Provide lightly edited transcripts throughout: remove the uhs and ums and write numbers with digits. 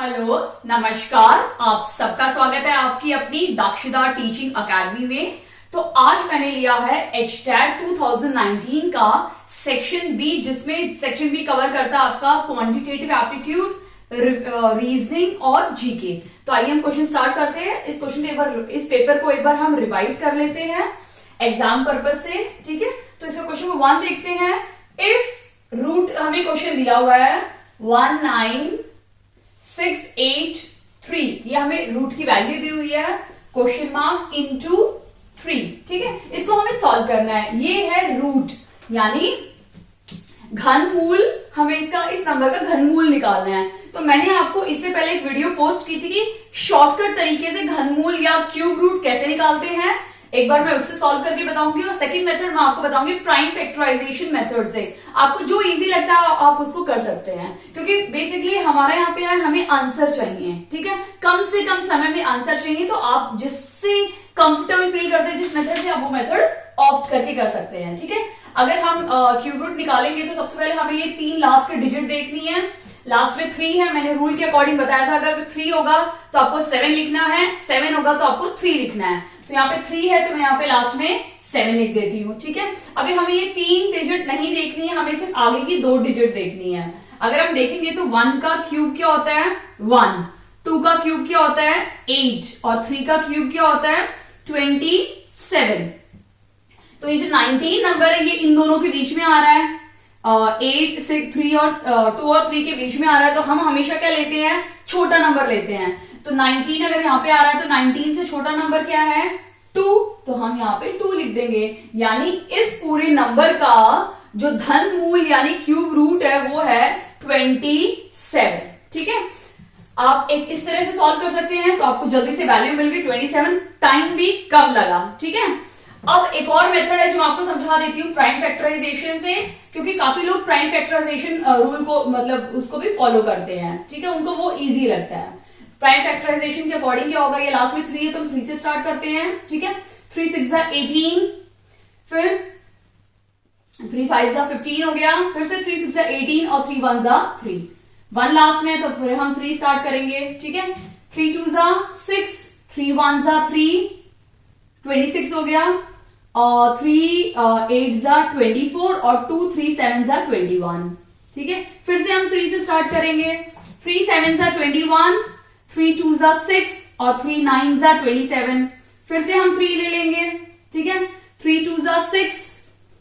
Hello, नमस्कार। आप सबका स्वागत है आपकी अपनी दाक्षिदा टीचिंग अकेडमी में। तो आज मैंने लिया है HTAT 2019 का सेक्शन बी, जिसमें सेक्शन बी कवर करता है आपका क्वांटिटेटिव एप्टीट्यूड, रीजनिंग और जीके। तो आइए हम क्वेश्चन स्टार्ट करते हैं। इस पेपर को एक बार हम रिवाइज कर लेते हैं एग्जाम पर्पज से, ठीक है। तो इसका क्वेश्चन 1 देखते हैं। इफ रूट, हमें क्वेश्चन दिया हुआ है 19683, ये हमें रूट की वैल्यू दी हुई है, क्वेश्चन मार्क इनटू 3, ठीक है। इसको हमें सॉल्व करना है। ये है रूट यानी घनमूल, हमें इसका इस नंबर का घनमूल निकालना है। तो मैंने आपको इससे पहले एक वीडियो पोस्ट की थी कि शॉर्टकट तरीके से घनमूल या क्यूब रूट कैसे निकालते हैं। एक बार मैं उससे सॉल्व करके बताऊंगी, और सेकंड मेथड मैं आपको बताऊंगी प्राइम फैक्टराइजेशन मेथड से। आपको जो इजी लगता है आप उसको कर सकते हैं, क्योंकि बेसिकली हमारे यहाँ पे है हमें आंसर चाहिए, ठीक है। कम से कम समय में आंसर चाहिए, तो आप जिससे कंफर्टेबल फील करते हैं जिस मेथड से, आप वो मेथड ऑप्ट करके कर सकते हैं, ठीक है। अगर हम क्यूब रूट निकालेंगे तो सबसे पहले हमें ये 3 लास्ट के डिजिट देखनी है। लास्ट में 3 है, मैंने रूल के अकॉर्डिंग बताया था अगर 3 होगा तो आपको 7 लिखना है, 7 होगा तो आपको 3 लिखना है। तो यहाँ पे 3 है तो मैं यहाँ पे लास्ट में 7 लिख देती हूँ, ठीक है। अभी हमें ये 3 डिजिट नहीं देखनी है, हमें सिर्फ आगे की 2 डिजिट देखनी है। अगर हम देखेंगे तो 1 का क्यूब क्या होता है 1, 2 का क्यूब क्या होता है 8, और 3 का क्यूब क्या होता है 27। तो ये जो 19 नंबर है ये इन दोनों के बीच में आ रहा है, 8 से 3 और 2 और 3 के बीच में आ रहा है। तो हम हमेशा क्या लेते हैं, छोटा नंबर लेते हैं। तो 19 अगर यहाँ पे आ रहा है तो 19 से छोटा नंबर क्या है 2, तो हम यहाँ पे 2 लिख देंगे। यानी इस पूरे नंबर का जो धन मूल यानी क्यूब रूट है वो है 27, ठीक है। आप एक इस तरह से सॉल्व कर सकते हैं, तो आपको जल्दी से वैल्यू मिल गई 27, टाइम भी कम लगा, ठीक है। अब एक और मेथड है जो आपको समझा देती हूँ प्राइम फैक्टराइजेशन से, क्योंकि काफी लोग प्राइम फैक्टराइजेशन रूल को मतलब उसको भी फॉलो करते हैं, ठीक है, उनको वो इजी लगता है। प्राइम फैक्टराइजेशन के अकॉर्डिंग क्या होगा, ये लास्ट में 3 है तो हम 3 से स्टार्ट करते हैं, ठीक है। 3 6 18, फिर 3 5 15 हो गया, फिर से 3 6 18 और 3 1 3, 1 लास्ट में, तो फिर हम 3 स्टार्ट करेंगे, ठीक है। 3 2 6, 3 1 3, 26 हो गया, और 3 8 24, और 2 3 7 21, ठीक है। फिर से हम 3 से स्टार्ट करेंगे, 3 7 21, 3 2 6, और 3 9 27। फिर से हम 3 ले लेंगे, ठीक है। 3 2 6,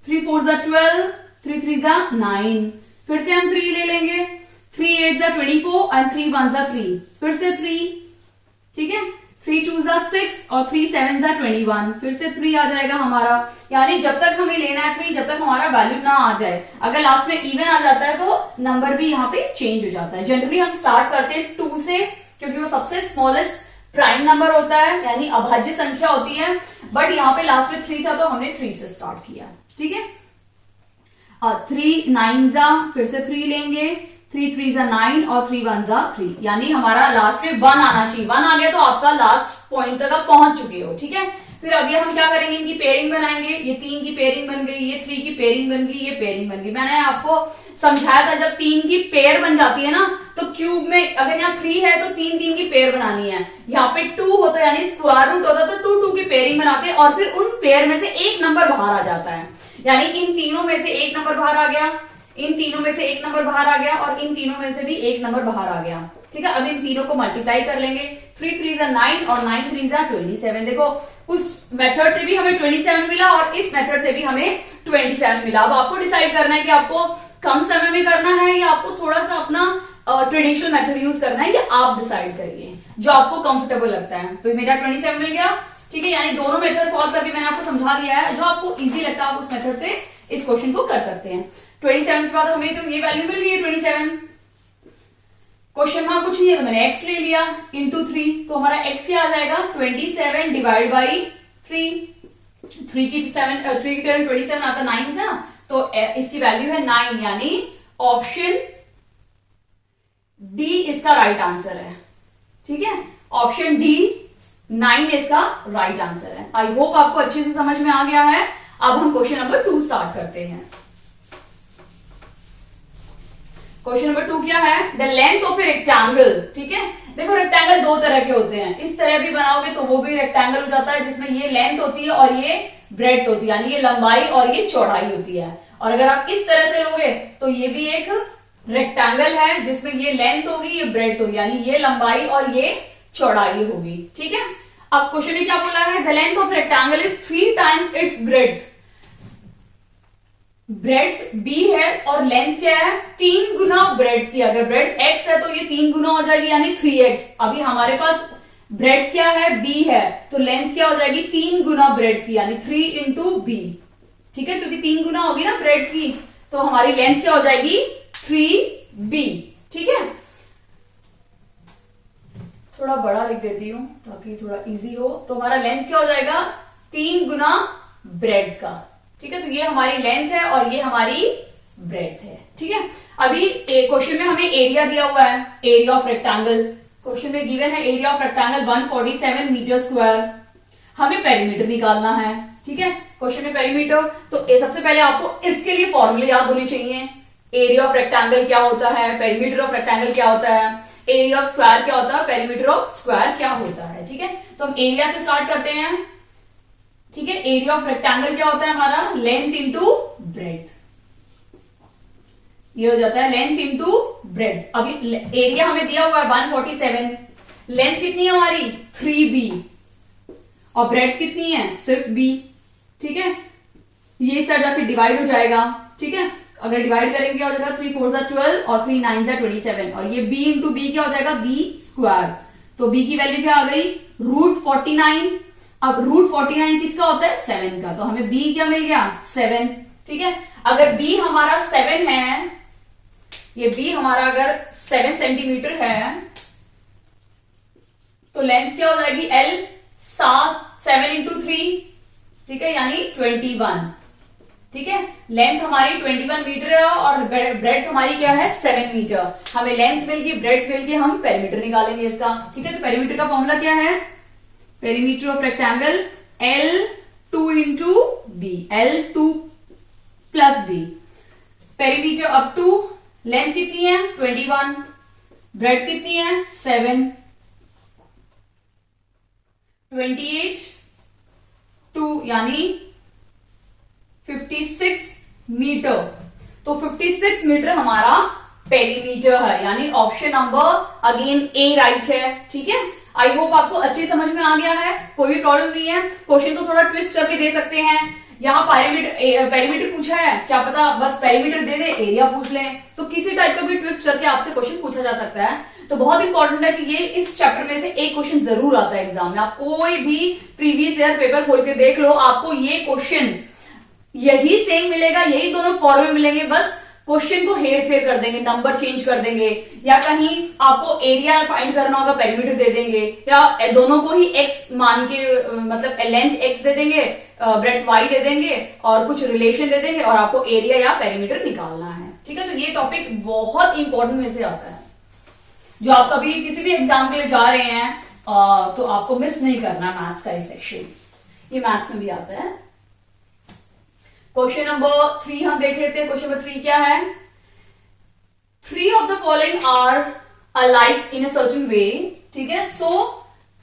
3 4 12, 3 3 9। फिर से हम 3 ले लेंगे, 3 8 24, और 3 1 3। फिर से 3, ठीक है। 3 2 6, और 3 7 21। फिर से 3 आ जाएगा हमारा। यानी जब तक हमें लेना है 3, जब तक हमारा वैल्यू ना आ जाए। अगर लास्ट में इवन आ जाता है तो नंबर भी यहाँ पे चेंज हो जाता है। जनरली हम स्टार्ट करते हैं 2 से, क्योंकि वो सबसे स्मॉलेस्ट प्राइम नंबर होता है, यानी अभाज्य संख्या होती है। बट यहाँ पे लास्ट में 3 था तो हमने 3 से स्टार्ट किया, ठीक है। 3 9 फिर से 3 लेंगे, 3 3 9, और 3 1 3। यानी हमारा लास्ट में 1 आना चाहिए। 1 आ गया तो आपका लास्ट पॉइंट तक आप पहुंच चुके हो, ठीक है। फिर अभी हम क्या करेंगे, इनकी पेयरिंग बनाएंगे। ये 3 की पेयरिंग बन गई, ये 3 की पेयरिंग बन गई, ये पेयरिंग बन गई। मैंने आपको समझाया था जब 3 की पेयर बन जाती है ना, तो क्यूब में अगर यहाँ 3 है तो 3 3 की पेयर बनानी है। यहाँ पे 2 होता है यानी स्क्वायर रूट होता है, तो 2 2 की पेयरिंग बनाते हैं, और फिर उन पेयर में से एक नंबर बाहर आ जाता है। यानी इन तीनों में से एक नंबर बाहर आ गया, इन तीनों में से एक नंबर बाहर आ गया, और इन तीनों में से भी एक नंबर बाहर आ गया, ठीक है। अब इन तीनों को मल्टीप्लाई कर लेंगे। 3 3 9, और 9 3 27। देखो उस मेथड से भी हमें 27 मिला, और इस मेथड से भी हमें 27 मिला। अब आपको डिसाइड करना है कि आपको कम समय में करना है या आपको थोड़ा सा अपना ट्रेडिशनल मेथड यूज करना है, ये आप डिसाइड करिए जो आपको कंफर्टेबल लगता है। तो मेरा 27 मिल गया, ठीक है। यानी दोनों मेथड सॉल्व करके मैंने आपको समझा दिया है। जो आपको इजी लगता है आप उस मेथड से इस क्वेश्चन को कर सकते हैं। 27 के बाद हमें तो ये वैल्यू मिल गई है 27। क्वेश्चन में कुछ नहीं है तो मैंने x ले लिया इंटू 3, तो हमारा x क्या आ जाएगा 27 डिवाइड बाई 3। 3 की 7 27 आता 9 से, तो इसकी वैल्यू है 9। यानी ऑप्शन डी इसका राइट आंसर है, ठीक है। ऑप्शन डी 9 इसका राइट आंसर है। आई होप आपको अच्छे से समझ में आ गया है। अब हम क्वेश्चन नंबर 2 स्टार्ट करते हैं। क्वेश्चन नंबर 2 क्या है, the length of a rectangle. ठीक है, देखो रेक्टेंगल दो तरह के होते हैं, इस तरह भी बनाओगे तो वो भी रेक्टेंगल हो जाता है जिसमें ये लेंथ होती है और ये ब्रेड्थ होती है, यानी ये लंबाई और ये चौड़ाई होती है। और अगर आप इस तरह से लोगे तो ये भी एक रेक्टेंगल है जिसमें ये लेंथ होगी, ये ब्रेड्थ होगी, यानी ये लंबाई और ये चौड़ाई होगी। ठीक है, अब क्वेश्चन में क्या बोला है, the length of rectangle is 3 times it's breadth. Breadth b है और लेंथ क्या है, 3 गुना ब्रेड्थ की। अगर ब्रेड्थ x है तो ये 3 गुना हो जाएगी, यानी 3x। अभी हमारे पास ब्रेड्थ क्या है, b है, तो लेंथ क्या हो जाएगी, 3 गुना ब्रेड्थ की, यानी 3 इंटू b। ठीक है, क्योंकि 3 गुना होगी ना ब्रेड्थ की, तो हमारी लेंथ क्या हो जाएगी, 3b। ठीक है, थोड़ा बड़ा लिख देती हूं ताकि थोड़ा इजी हो। तो हमारा लेंथ क्या हो जाएगा, 3 गुना ब्रेड्थ का। ठीक है, तो ये हमारी लेंथ है और ये हमारी ब्रेड्थ है। ठीक है, अभी क्वेश्चन में हमें एरिया दिया हुआ है, एरिया ऑफ रेक्टेंगल। क्वेश्चन में गिवन है area of rectangle 147 metre square. हमें पेरीमीटर निकालना है। ठीक है, क्वेश्चन में पेरीमीटर, तो सबसे पहले आपको इसके लिए फॉर्मूले याद होने चाहिए। एरिया ऑफ रेक्टेंगल क्या होता है, पेरीमीटर ऑफ रेक्टेंगल क्या होता है, एरिया ऑफ स्क्वायर क्या होता है, पेरीमीटर ऑफ स्क्वायर क्या होता है। ठीक है, तो हम एरिया से स्टार्ट करते हैं। ठीक है, एरिया ऑफ रेक्टेंगल क्या होता है हमारा, लेंथ इंटू ब्रेड्थ। ये हो जाता है लेंथ इंटू ब्रेड्थ। अभी एरिया हमें दिया हुआ है 147, लेंथ कितनी है हमारी 3b और ब्रेड्थ कितनी है, सिर्फ b। ठीक है, ये साइड जाके डिवाइड हो जाएगा। ठीक है, अगर डिवाइड करेंगे क्या हो जाएगा, 3 4 12 और 3 9 27, और ये b इंटू बी क्या हो जाएगा, b स्क्वायर। तो b की वैल्यू क्या आ गई, √49। अब √49 किसका होता है, 7 का, तो हमें b क्या मिल गया, 7। ठीक है, अगर b हमारा 7 है, ये b हमारा अगर 7 सेंटीमीटर है, तो लेंथ क्या हो जाएगी, l 7 इंटू 3। ठीक है, यानी 21। ठीक है, लेंथ हमारी 21 मीटर है और ब्रेड्थ हमारी क्या है, 7 मीटर। हमें लेंथ मिल गई, ब्रेड्थ मिल गई, हम पेरीमीटर निकालेंगे इसका। ठीक है, तो पेरीमीटर का फॉर्मूला क्या है, perimeter of rectangle L2 into B, L2 plus B. Perimeter up to, length कितनी है 21, ब्रेड्थ कितनी है 7, 28 2 यानी 56 मीटर। तो 56 मीटर हमारा पेरीमीटर है, यानी ऑप्शन नंबर अगेन ए राइट है। ठीक है, आई होप आपको अच्छी समझ में आ गया है, कोई भी प्रॉब्लम नहीं है। क्वेश्चन को थोड़ा ट्विस्ट करके दे सकते हैं। यहाँ पेरीमीटर पूछा है, क्या पता बस पेरीमीटर दे दे, एरिया पूछ ले, तो किसी टाइप का भी ट्विस्ट करके आपसे क्वेश्चन पूछा जा सकता है। तो बहुत इंपॉर्टेंट है कि ये इस चैप्टर में से एक क्वेश्चन जरूर आता है एग्जाम में। आप कोई भी प्रीवियस ईयर पेपर खोल के देख लो, आपको ये क्वेश्चन यही सेम मिलेगा, यही दोनों फॉर्मूले मिलेंगे, बस क्वेश्चन को हेर फेर कर देंगे, नंबर चेंज कर देंगे, या कहीं आपको एरिया फाइंड करना होगा पेरीमीटर दे देंगे, या दोनों को ही x मान के मतलब लेंथ x दे देंगे, ब्रेड्थ y दे देंगे और कुछ रिलेशन दे देंगे और आपको एरिया या पेरीमीटर निकालना है। ठीक है, तो ये टॉपिक बहुत इंपॉर्टेंट में से आता है, जो आप कभी किसी भी एग्जाम के लिए जा रहे हैं तो आपको मिस नहीं करना मैथ्स का ये सेक्शन, ये मैथ्स में भी आता है। क्वेश्चन नंबर 3 हम देख लेते हैं। क्वेश्चन नंबर 3 क्या है, 3 of the following are alike in a certain way. ठीक है, सो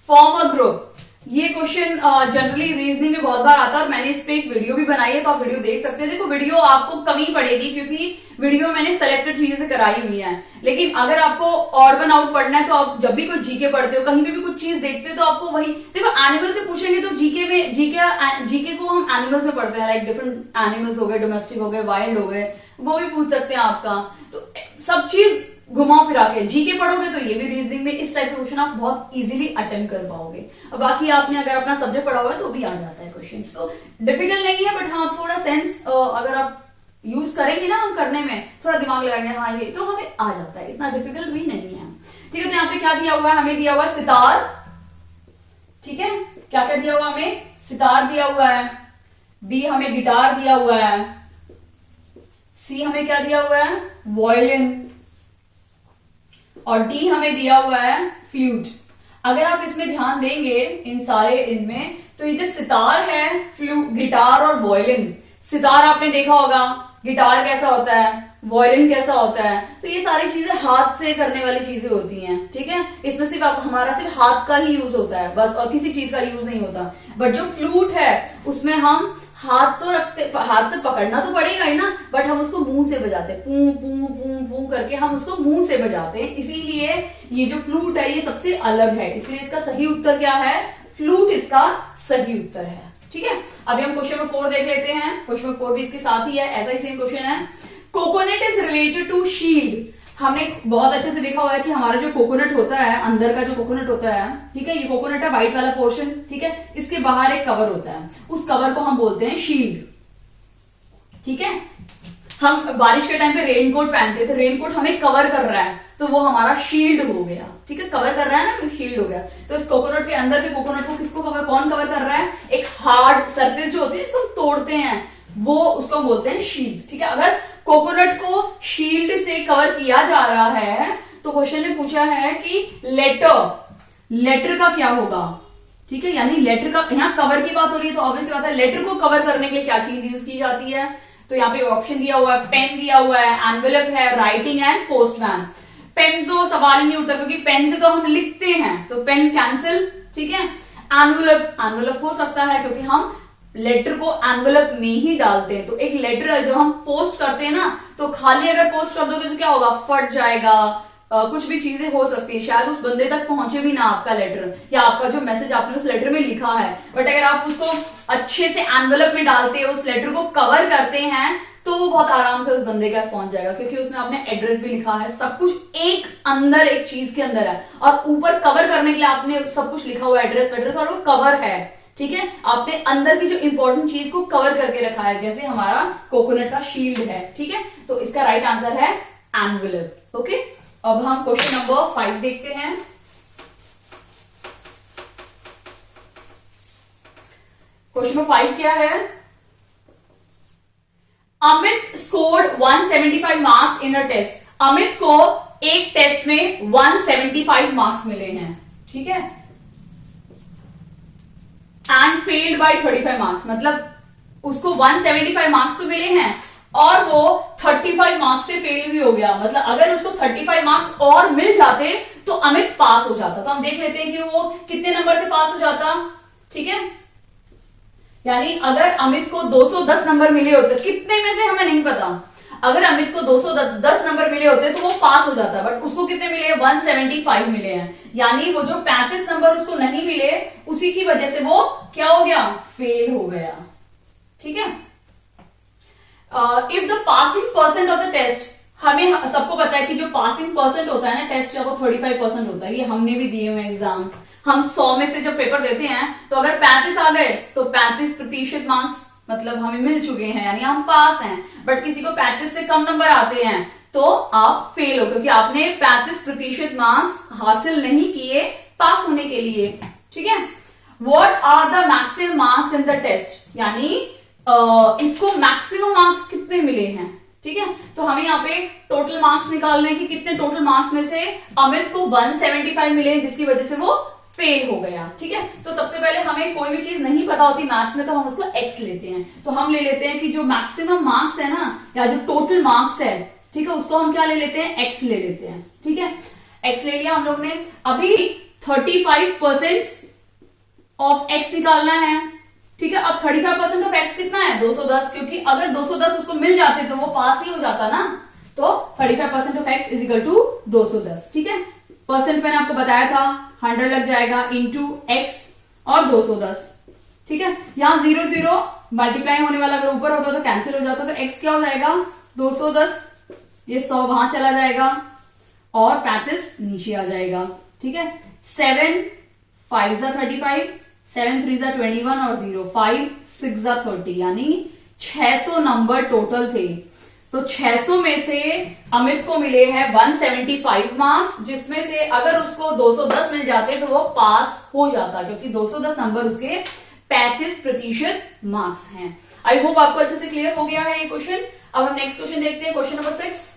फॉर्म अ ग्रुप। ये क्वेश्चन जनरली रीजनिंग में बहुत बार आता है और मैंने इस पे एक वीडियो भी बनाई है, तो आप वीडियो देख सकते हैं। देखो वीडियो आपको कमी पड़ेगी क्योंकि वीडियो मैंने सेलेक्टेड चीजें से कराई हुई है, लेकिन अगर आपको ऑड वन आउट पढ़ना है तो आप जब भी कोई जीके पढ़ते हो, कहीं पे भी कुछ चीज देखते हो, तो आपको वही देखो, एनिमल से पूछेंगे तो जीके में जीके को हम एनिमल से पढ़ते हैं, लाइक डिफरेंट एनिमल्स हो गए, डोमेस्टिक हो गए, वाइल्ड हो गए, वो भी पूछ सकते हैं आपका। तो सब चीज घुमा फिरा के जीके पढ़ोगे तो ये भी रीजनिंग में इस टाइप के क्वेश्चन आप बहुत इजीली अटेम्प्ट कर पाओगे। और बाकी आपने अगर अपना सब्जेक्ट पढ़ा हुआ है तो भी आ जाता है क्वेश्चन, तो डिफिकल्ट नहीं है, बट हाँ थोड़ा सेंस अगर आप यूज करेंगे ना, हम करने में थोड़ा दिमाग लगाएंगे, हाँ ये तो हमें आ जाता है, इतना डिफिकल्ट भी नहीं है। ठीक है, तो यहाँ पे क्या दिया हुआ है, हमें दिया हुआ है सितार। ठीक है, क्या क्या दिया हुआ हमें, सितार दिया हुआ है, बी हमें गिटार दिया हुआ है, सी हमें क्या दिया हुआ है, वायलिन, और डी हमें दिया हुआ है फ्लूट। अगर आप इसमें ध्यान देंगे इन सारे इनमें, तो ये जो सितार है, फ्लूट, गिटार और वायलिन। सितार आपने देखा होगा, गिटार कैसा होता है, वॉयलिन कैसा होता है। तो ये सारी चीजें हाथ से करने वाली चीजें होती हैं, ठीक है। इसमें सिर्फ हमारा सिर्फ हाथ का ही यूज होता है बस, और किसी चीज का यूज नहीं होता। बट जो फ्लूट है उसमें हम हाथ तो रखते, हाथ से पकड़ना तो पड़ेगा ही ना, बट हम उसको मुंह से बजाते हैं, पू पू पू पू करके हम उसको मुंह से बजाते हैं। इसीलिए ये जो फ्लूट है ये सबसे अलग है, इसलिए इसका सही उत्तर क्या है, फ्लूट इसका सही उत्तर है, ठीक है। अभी हम क्वेश्चन नंबर 4 देख लेते हैं। क्वेश्चन नंबर 4 भी इसके साथ ही है, ऐसा ही सेम क्वेश्चन है। Coconut is related to shield. हमने बहुत अच्छे से देखा हुआ है कि हमारा जो कोकोनट होता है, अंदर का जो कोकोनट होता है, ठीक है, ये कोकोनट है व्हाइट वाला पोर्शन, ठीक है, इसके बाहर एक कवर होता है, उस कवर को हम बोलते हैं शील्ड, ठीक है। हम बारिश के टाइम पे रेनकोट पहनते हैं, तो रेनकोट हमें कवर कर रहा है, तो वो हमारा शील्ड हो गया, ठीक है, कवर कर रहा है ना, शील्ड हो गया। तो इस कोकोनट के अंदर के कोकोनट को किसको कवर, कौन कवर कर रहा है, एक हार्ड सरफेस जो होती है जिसको हम तोड़ते हैं, वो उसको हम बोलते हैं शील्ड, ठीक है। अगर कोकोनट को शील्ड से कवर किया जा रहा है तो क्वेश्चन ने पूछा है कि लेटर का क्या होगा, ठीक है, यानी लेटर का, यहां कवर की बात हो रही है तो ऑब्वियस बात है लेटर को कवर करने के लिए क्या चीज यूज की जाती है। तो यहाँ पे ऑप्शन दिया हुआ है, पेन दिया हुआ है, एनवेलप है, राइटिंग एंड पोस्टमैन। पेन तो सवाल ही नहीं उठता क्योंकि पेन से तो हम लिखते हैं, तो पेन कैंसिल, ठीक है। एनवेलप हो सकता है क्योंकि हम लेटर को एनवेलप में ही डालते हैं। तो एक लेटर जब हम पोस्ट करते हैं ना, तो खाली अगर पोस्ट कर दोगे तो क्या होगा, फट जाएगा, कुछ भी चीजें हो सकती है, शायद उस बंदे तक पहुंचे भी ना आपका लेटर, या आपका जो मैसेज आपने उस लेटर में लिखा है। बट अगर आप उसको अच्छे से एनवेलप में डालते हैं, उस लेटर को कवर करते हैं, तो वो बहुत आराम से उस बंदे के पास पहुंच जाएगा, क्योंकि उसने अपने एड्रेस भी लिखा है, सब कुछ एक अंदर एक चीज के अंदर है, और ऊपर कवर करने के लिए आपने सब कुछ लिखा हुआ एड्रेस, और वो कवर है, ठीक है। आपने अंदर की जो इंपॉर्टेंट चीज को कवर करके रखा है, जैसे हमारा कोकोनट का शील्ड है, ठीक है। तो इसका राइट आंसर है एनवेलप, ओके। अब हम क्वेश्चन नंबर 5 देखते हैं। क्वेश्चन नंबर 5 क्या है, Amit scored 175 marks in a test. Amit को एक टेस्ट में 175 मार्क्स मिले हैं, ठीक है, एंड फेल्ड बाय 35 मार्क्स, मतलब उसको 175 मार्क्स तो मिले हैं और वो 35 मार्क्स से फेल भी हो गया। मतलब अगर उसको 35 मार्क्स और मिल जाते तो अमित पास हो जाता। तो हम देख लेते हैं कि वो कितने नंबर से पास हो जाता, ठीक है। यानी अगर अमित को 210 नंबर मिले होते, कितने में से हमें नहीं पता, अगर अमित को 210 नंबर मिले होते तो वो पास हो जाता, बट उसको कितने मिले, 175 मिले हैं। यानी वो जो 35 नंबर उसको नहीं मिले, उसी की वजह से वो क्या हो गया, फेल हो गया, ठीक है। If the passing percent of the test, हमें सबको पता है कि जो पासिंग परसेंट होता है ना टेस्ट का, वो 35% होता है। ये हमने भी दिए हुए एग्जाम, हम 100 में से जब पेपर देते हैं तो अगर 35 आ गए तो 35% मार्क्स मतलब हमें मिल चुके हैं, यानी हम पास हैं। बट किसी को 35 से कम नंबर आते हैं तो आप फेल हो, क्योंकि आपने 35% मार्क्स हासिल नहीं किए पास होने के लिए, ठीक है। What are the maximum marks in the test, यानी इसको मैक्सिमम मार्क्स कितने मिले हैं, ठीक है। तो हमें यहाँ पे टोटल मार्क्स निकालने हैं कि कितने टोटल मार्क्स में से अमित को 175 मिले, जिसकी वजह से वो फेल हो गया, ठीक है। तो सबसे पहले हमें कोई भी चीज नहीं पता होती मैथ्स में तो हम उसको एक्स लेते हैं। तो हम ले लेते हैं कि जो मैक्सिमम मार्क्स है ना, या जो टोटल मार्क्स है, ठीक है, उसको हम क्या ले लेते हैं, एक्स ले लेते हैं, ठीक है। एक्स ले लिया हम लोग ने। अभी 35% ऑफ एक्स निकालना है, ठीक है। अब 35% ऑफ एक्स कितना है, 210, क्योंकि अगर 210 उसको मिल जाते तो वो पास ही हो जाता ना। तो 35% of X is equal to 210, ठीक है। परसेंट मैंने आपको बताया था 100 लग जाएगा इंटू एक्स और 210, ठीक है। यहां 0 0 मल्टीप्लाई होने वाला अगर ऊपर होता तो कैंसिल हो जाता, तो एक्स क्या हो जाएगा 210, ये 100 वहां चला जाएगा और 35 नीचे आ जाएगा, ठीक है। 7 5 जा 35, 7 3 जा 21 और 0 5 6 जा 30, यानी 600 नंबर टोटल थे। तो 600 में से अमित को मिले हैं 175 मार्क्स, जिसमें से अगर उसको 210 मिल जाते तो वो पास हो जाता, क्योंकि 210 नंबर उसके 35% मार्क्स हैं। आई होप आपको अच्छे से क्लियर हो गया है ये क्वेश्चन। अब हम नेक्स्ट क्वेश्चन देखते हैं, क्वेश्चन नंबर 6।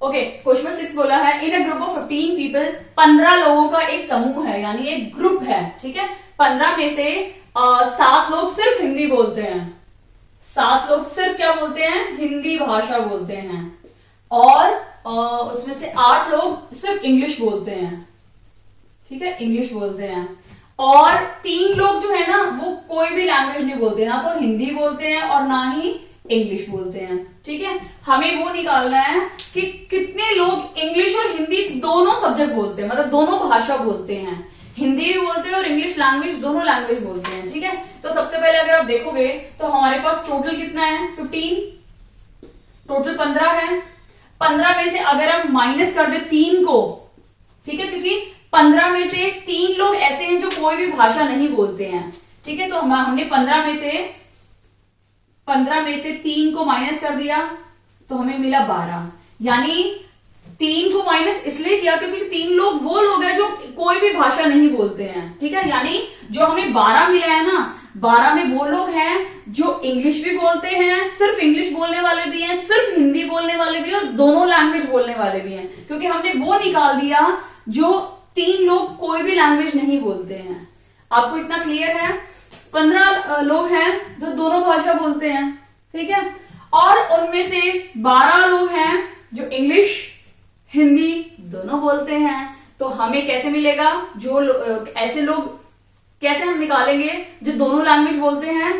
ओके, क्वेश्चन 6 बोला है इन अ ग्रुप ऑफ 15 पीपल, 15 लोगों का एक समूह है, यानी एक ग्रुप है, ठीक है। 15 में से 7 लोग सिर्फ हिंदी बोलते हैं, 7 लोग सिर्फ क्या बोलते हैं, हिंदी भाषा बोलते हैं, और उसमें से 8 लोग सिर्फ इंग्लिश बोलते हैं, ठीक है, इंग्लिश बोलते हैं, और 3 लोग जो है ना वो कोई भी लैंग्वेज नहीं बोलते, ना तो हिंदी बोलते हैं और ना ही इंग्लिश बोलते हैं, ठीक है। हमें वो निकालना है कि कितने लोग इंग्लिश और हिंदी दोनों सब्जेक्ट बोलते हैं, मतलब दोनों भाषा बोलते हैं, हिंदी भी बोलते हैं और इंग्लिश लैंग्वेज, दोनों लैंग्वेज बोलते हैं, ठीक है। तो सबसे पहले अगर आप देखोगे तो हमारे पास टोटल कितना है, 15, टोटल 15 है। 15 में से अगर हम माइनस कर दे 3 को, ठीक है, क्योंकि 15 में से 3 लोग ऐसे हैं जो कोई भी भाषा नहीं बोलते हैं, ठीक है। तो हमने 15 में से 3 को माइनस कर दिया तो हमें मिला 12, यानी 3 को माइनस इसलिए किया क्योंकि 3 लोग वो लोग हैं जो कोई भी भाषा नहीं बोलते हैं, ठीक है। यानी जो हमें 12 मिला है ना, 12 में वो लोग हैं जो इंग्लिश भी बोलते हैं, सिर्फ इंग्लिश बोलने वाले भी हैं, सिर्फ हिंदी बोलने वाले भी हैं, और दोनों लैंग्वेज बोलने वाले भी हैं, क्योंकि हमने वो निकाल दिया जो 3 लोग कोई भी लैंग्वेज नहीं बोलते हैं। आपको इतना क्लियर है? 15 लोग हैं जो दोनों भाषा बोलते हैं, ठीक है, और उनमें से 12 लोग हैं जो इंग्लिश हिंदी दोनों बोलते हैं। तो हमें कैसे मिलेगा, जो ऐसे लोग कैसे हम निकालेंगे जो दोनों लैंग्वेज बोलते हैं?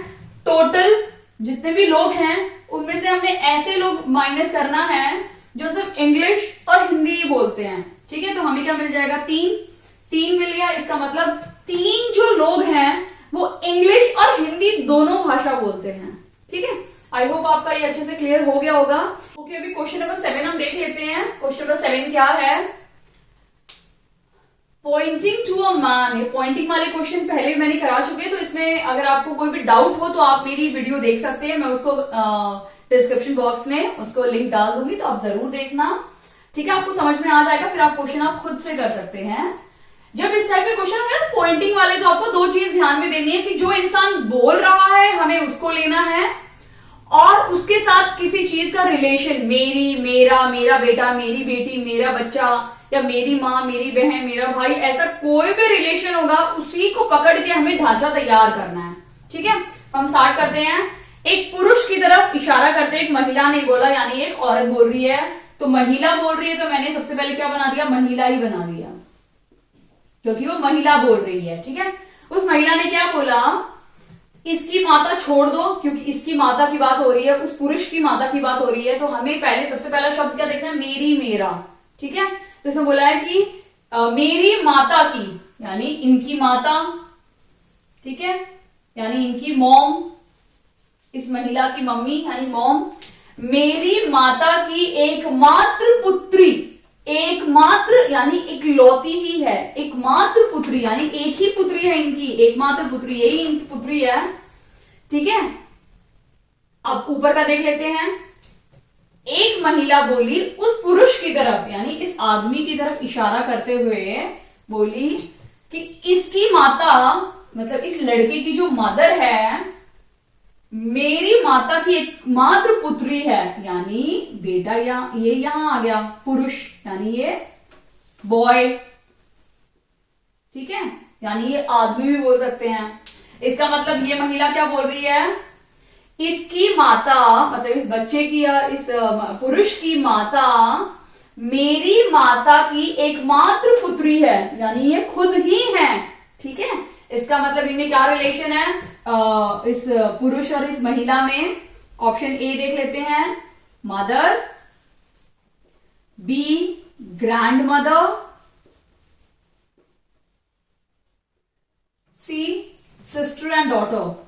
टोटल जितने भी लोग हैं उनमें से हमने ऐसे लोग माइनस करना है जो सिर्फ इंग्लिश और हिंदी ही बोलते हैं, ठीक है। तो हमें क्या मिल जाएगा, 3 मिल गया। इसका मतलब 3 जो लोग हैं वो इंग्लिश और हिंदी दोनों भाषा बोलते हैं, ठीक है। आई होप आपका ये अच्छे से क्लियर हो गया होगा। ओके, अभी क्वेश्चन नंबर 7 हम देख लेते हैं। क्वेश्चन नंबर 7 क्या है, पॉइंटिंग टू अ मैन। ये पॉइंटिंग वाले क्वेश्चन पहले मैंने करा चुके हैं, तो इसमें अगर आपको कोई भी डाउट हो तो आप मेरी वीडियो देख सकते हैं, मैं उसको डिस्क्रिप्शन बॉक्स में उसको लिंक डाल दूंगी, तो आप जरूर देखना, ठीक है। आपको समझ में आ जाएगा, फिर आप क्वेश्चन आप खुद से कर सकते हैं। जब इस टाइप के क्वेश्चन होंगे ना पॉइंटिंग वाले, तो आपको 2 चीज ध्यान में देनी है कि जो इंसान बोल रहा है हमें उसको लेना है, और उसके साथ किसी चीज का रिलेशन, मेरी, मेरा, मेरा बेटा, मेरी बेटी, मेरा बच्चा, या मेरी माँ, मेरी बहन, मेरा भाई, ऐसा कोई भी रिलेशन होगा उसी को पकड़ के हमें ढांचा तैयार करना है, ठीक है। हम स्टार्ट करते हैं। एक पुरुष की तरफ इशारा करते एक महिला ने बोला, यानी एक औरत बोल रही है, तो महिला बोल रही है, तो मैंने सबसे पहले क्या बना दिया, महिला ही बना दिया, क्योंकि वो महिला बोल रही है, ठीक है। उस महिला ने क्या बोला, इसकी माता छोड़ दो, क्योंकि इसकी माता की बात हो रही है, उस पुरुष की माता की बात हो रही है, तो हमें पहले सबसे पहला शब्द क्या देखना है, मेरी, मेरा, ठीक है। तो इसमें बोला है कि मेरी माता की, यानी इनकी माता, ठीक है, यानी इनकी मॉम, इस महिला की मम्मी यानी मॉम, मेरी माता की एकमात्र पुत्री, एकमात्र यानी इकलौती ही है, एकमात्र पुत्री यानी एक ही पुत्री है इनकी, एकमात्र पुत्री, यही इनकी पुत्री है, ठीक है। अब ऊपर का देख लेते हैं। एक महिला बोली उस पुरुष की तरफ, यानी इस आदमी की तरफ इशारा करते हुए बोली कि इसकी माता, मतलब इस लड़के की जो मदर है, मेरी माता की एकमात्र पुत्री है, यानी बेटा, या ये यहां आ गया पुरुष, यानी ये बॉय, ठीक है, यानी ये आदमी भी बोल सकते हैं। इसका मतलब ये महिला क्या बोल रही है, इसकी माता, मतलब इस बच्चे की या इस पुरुष की माता मेरी माता की एकमात्र पुत्री है, यानी ये खुद ही है, ठीक है। इसका मतलब इनमें क्या रिलेशन है, इस पुरुष और इस महिला में। ऑप्शन ए देख लेते हैं, mother, B grandmother, C sister and daughter,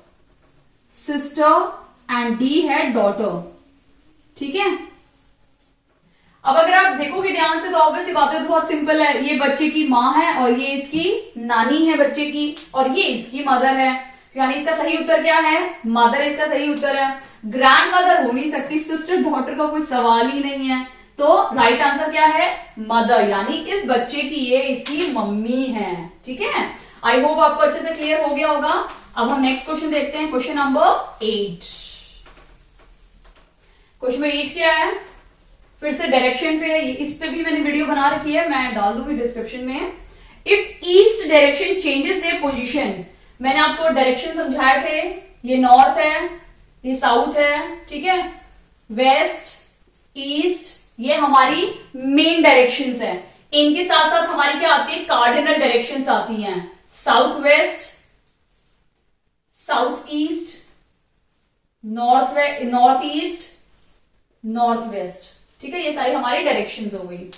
sister and D है डॉटर, ठीक है। अब अगर आप देखोगे ध्यान से तो ऑब्वियसली बात है, तो बहुत सिंपल है, ये बच्चे की माँ है और ये इसकी नानी है बच्चे की, और ये इसकी मदर है, यानी इसका सही उत्तर क्या है, मदर इसका सही उत्तर है। ग्रैंड मदर हो नहीं सकती, सिस्टर डॉटर का कोई सवाल ही नहीं है, तो राइट आंसर क्या है, मदर, यानी इस बच्चे की ये इसकी मम्मी है, ठीक है। आई होप आपको अच्छे से क्लियर हो गया होगा। अब हम नेक्स्ट क्वेश्चन देखते हैं, क्वेश्चन नंबर 8। क्वेश्चन नंबर 8 क्या है, फिर से डायरेक्शन पे, इस पे भी मैंने वीडियो बना रखी है, मैं डाल दूंगी डिस्क्रिप्शन में। If east direction changes their position मैंने आपको डायरेक्शन समझाए थे, ये नॉर्थ है, ये साउथ है, ठीक है, वेस्ट, ईस्ट, ये हमारी मेन डायरेक्शंस है। इनके साथ साथ हमारी क्या आती है, कार्डिनल डायरेक्शंस आती हैं, south west, south east, north east, north west, ठीक है, ये सारी हमारी डायरेक्शंस हो गई।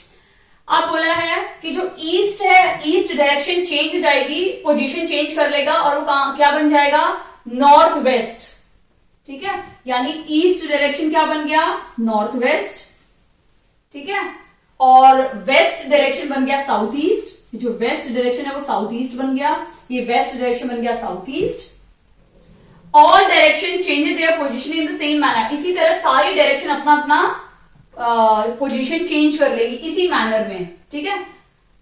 अब बोला है कि जो ईस्ट है, ईस्ट डायरेक्शन चेंज हो जाएगी, पोजीशन चेंज कर लेगा और वो क्या बन जाएगा, नॉर्थ वेस्ट, ठीक है, यानी ईस्ट डायरेक्शन क्या बन गया, नॉर्थ वेस्ट, ठीक है, और वेस्ट डायरेक्शन बन गया साउथ ईस्ट, जो वेस्ट डायरेक्शन है वो साउथ ईस्ट बन गया, ये वेस्ट डायरेक्शन बन गया south east. All direction change their position in the same manner, इसी तरह सारी डायरेक्शन अपना अपना पोजीशन चेंज कर लेगी इसी मैनर में, ठीक है।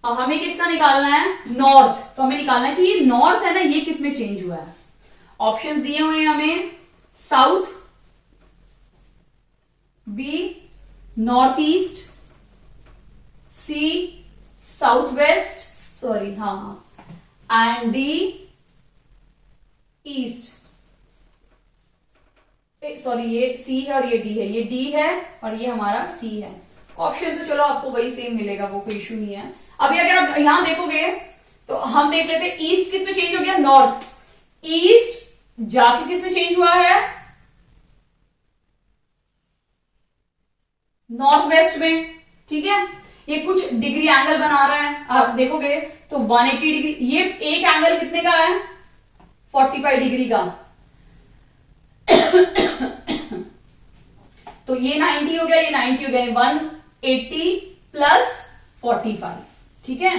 हमें किसका निकालना है, नॉर्थ, तो हमें निकालना है कि ये नॉर्थ है ना, ये किस में चेंज हुआ है। ऑप्शंस दिए हुए हैं हमें, साउथ, बी नॉर्थ ईस्ट, सी साउथ वेस्ट, सॉरी हाँ, एंड डी ईस्ट, सॉरी ये सी है और ये डी है, ये डी है और ये हमारा सी है। ऑप्शन तो चलो आपको वही सेम मिलेगा, वो कोई इशू नहीं है। अभी अगर आप यहां देखोगे तो हम देख लेते हैं ईस्ट किस में चेंज हो गया, नॉर्थ, ईस्ट जाके किस में चेंज हुआ है, नॉर्थ वेस्ट में, ठीक है। ये कुछ डिग्री एंगल बना रहा है, आप देखोगे तो 180 डिग्री, ये एक एंगल कितने का है, 45 डिग्री का, तो ये 90 हो गया, ये 90 हो गया, 180 प्लस 45, ठीक है,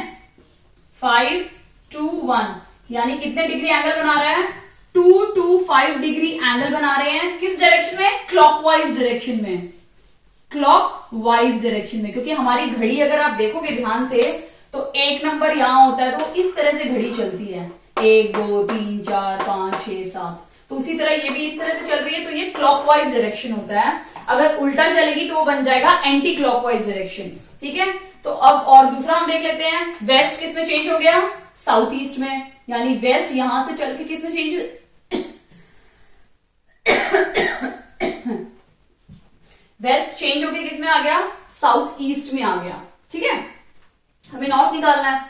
5 to 1, यानी कितने डिग्री एंगल बना रहा है, 2 to 5 डिग्री एंगल बना रहे हैं, किस डायरेक्शन में, क्लॉकवाइज डायरेक्शन में, क्लॉकवाइज डायरेक्शन में, क्योंकि हमारी घड़ी अगर आप देखोगे ध्यान से तो एक नंबर यहां होता है, तो इस तरह से घड़ी चलती है, 1 2 3 4 5 6 7, तो उसी तरह ये भी इस तरह से चल रही है, तो ये क्लॉकवाइज डायरेक्शन होता है। अगर उल्टा चलेगी तो वो बन जाएगा एंटी क्लॉकवाइज डायरेक्शन, ठीक है। तो अब और दूसरा हम देख लेते हैं, वेस्ट किस में चेंज हो गया, साउथ ईस्ट में, यानी वेस्ट यहां से चल के किस में चेंज वेस्ट चेंज होके किस में आ गया, साउथ ईस्ट में आ गया, ठीक है। हमें नॉर्थ निकालना है,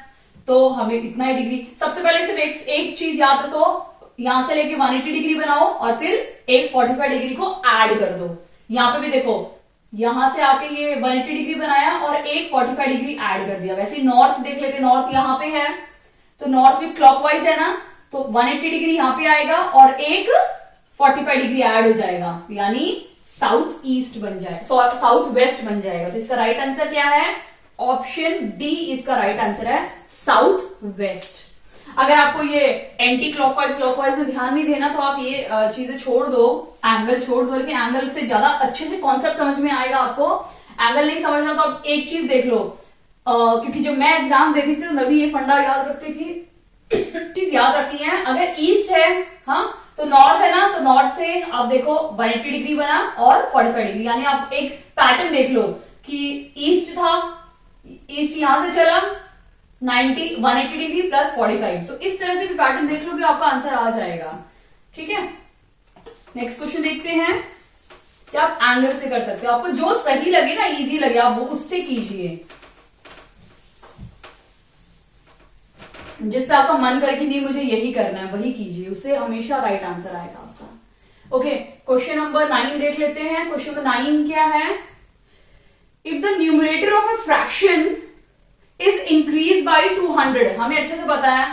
तो हमें इतना ही डिग्री, सबसे पहले सिर्फ एक चीज याद रखो, यहां से लेके 180 डिग्री बनाओ और फिर एक 45 डिग्री को ऐड कर दो। यहां पे भी देखो, यहां से आके ये 180 डिग्री बनाया और एक 45 डिग्री ऐड कर दिया। वैसे नॉर्थ देख लेते, नॉर्थ यहां पे है, तो नॉर्थ भी क्लॉकवाइज है ना, तो 180 डिग्री यहां पे आएगा और एक 45 डिग्री ऐड हो जाएगा, यानी साउथ ईस्ट बन जाएगा, साउथ वेस्ट बन जाएगा। तो इसका राइट आंसर क्या है, ऑप्शन डी इसका राइट आंसर है, साउथ वेस्ट। अगर आपको ये एंटी क्लॉकवाइज में ध्यान नहीं देना तो आप ये चीजें छोड़ दो, एंगल छोड़ दो, लेकिन एंगल से ज्यादा अच्छे से कॉन्सेप्ट समझ में आएगा आपको। एंगल नहीं समझना तो आप एक चीज देख लो, क्योंकि जब मैं एग्जाम देती थी तो मैं भी ये फंडा याद रखती थी चीज याद रखी है, अगर ईस्ट है हाँ तो नॉर्थ है ना, तो नॉर्थ से आप देखो 180 डिग्री बना और 45 डिग्री, यानी आप एक पैटर्न देख लो कि ईस्ट था, ईस्ट यहां से चला 180 डिग्री प्लस 45, तो इस तरह से भी पैटर्न देख लोगे आपका आंसर आ जाएगा, ठीक है। नेक्स्ट क्वेश्चन देखते हैं कि आप एंगल से कर सकते हो, आपको जो सही लगे ना, इजी लगे, आप वो उससे कीजिए, जिससे आपका मन करे कि नहीं मुझे यही करना है वही कीजिए, उससे हमेशा राइट आंसर आएगा आपका। ओके, क्वेश्चन नंबर 9 देख लेते हैं। क्वेश्चन नंबर 9 क्या है, if the numerator of a fraction is increase by 200, हमें अच्छे से पता है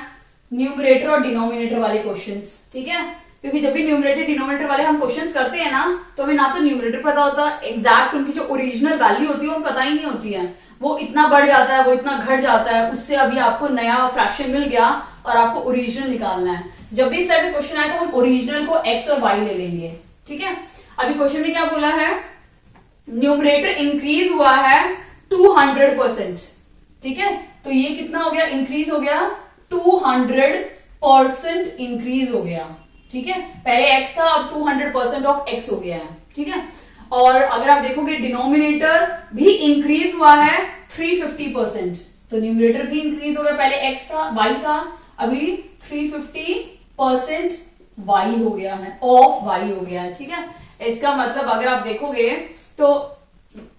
न्यूमरेटर और डिनोमिनेटर वाले क्वेश्चंस, ठीक है, क्योंकि जब भी न्यूमरेटर डिनोमिनेटर वाले हम क्वेश्चंस करते हैं ना, तो हमें ना तो न्यूमरेटर पता होता, एग्जैक्ट उनकी जो ओरिजिनल वैल्यू होती है वो पता ही नहीं होती है, वो इतना बढ़ जाता है, वो इतना घट जाता है, उससे अभी आपको नया फ्रैक्शन मिल गया और आपको ओरिजिनल निकालना है। जब भी इस टाइप का क्वेश्चन आए तो हम ओरिजिनल को एक्स और वाई ले लेंगे, ठीक है। अभी क्वेश्चन में क्या बोला है, न्यूमरेटर इंक्रीज हुआ है 200%, ठीक है, तो ये कितना हो गया, इंक्रीज हो गया 200% इंक्रीज हो गया, ठीक है। पहले x था, अब 200% ऑफ x हो गया है, ठीक है। और अगर आप देखोगे डिनोमिनेटर भी इंक्रीज हुआ है 350%, तो न्यूमरेटर भी इंक्रीज हो गया, पहले x था, y था, अभी 350 परसेंट वाई हो गया है, ऑफ वाई हो गया है। ठीक है, इसका मतलब अगर आप देखोगे तो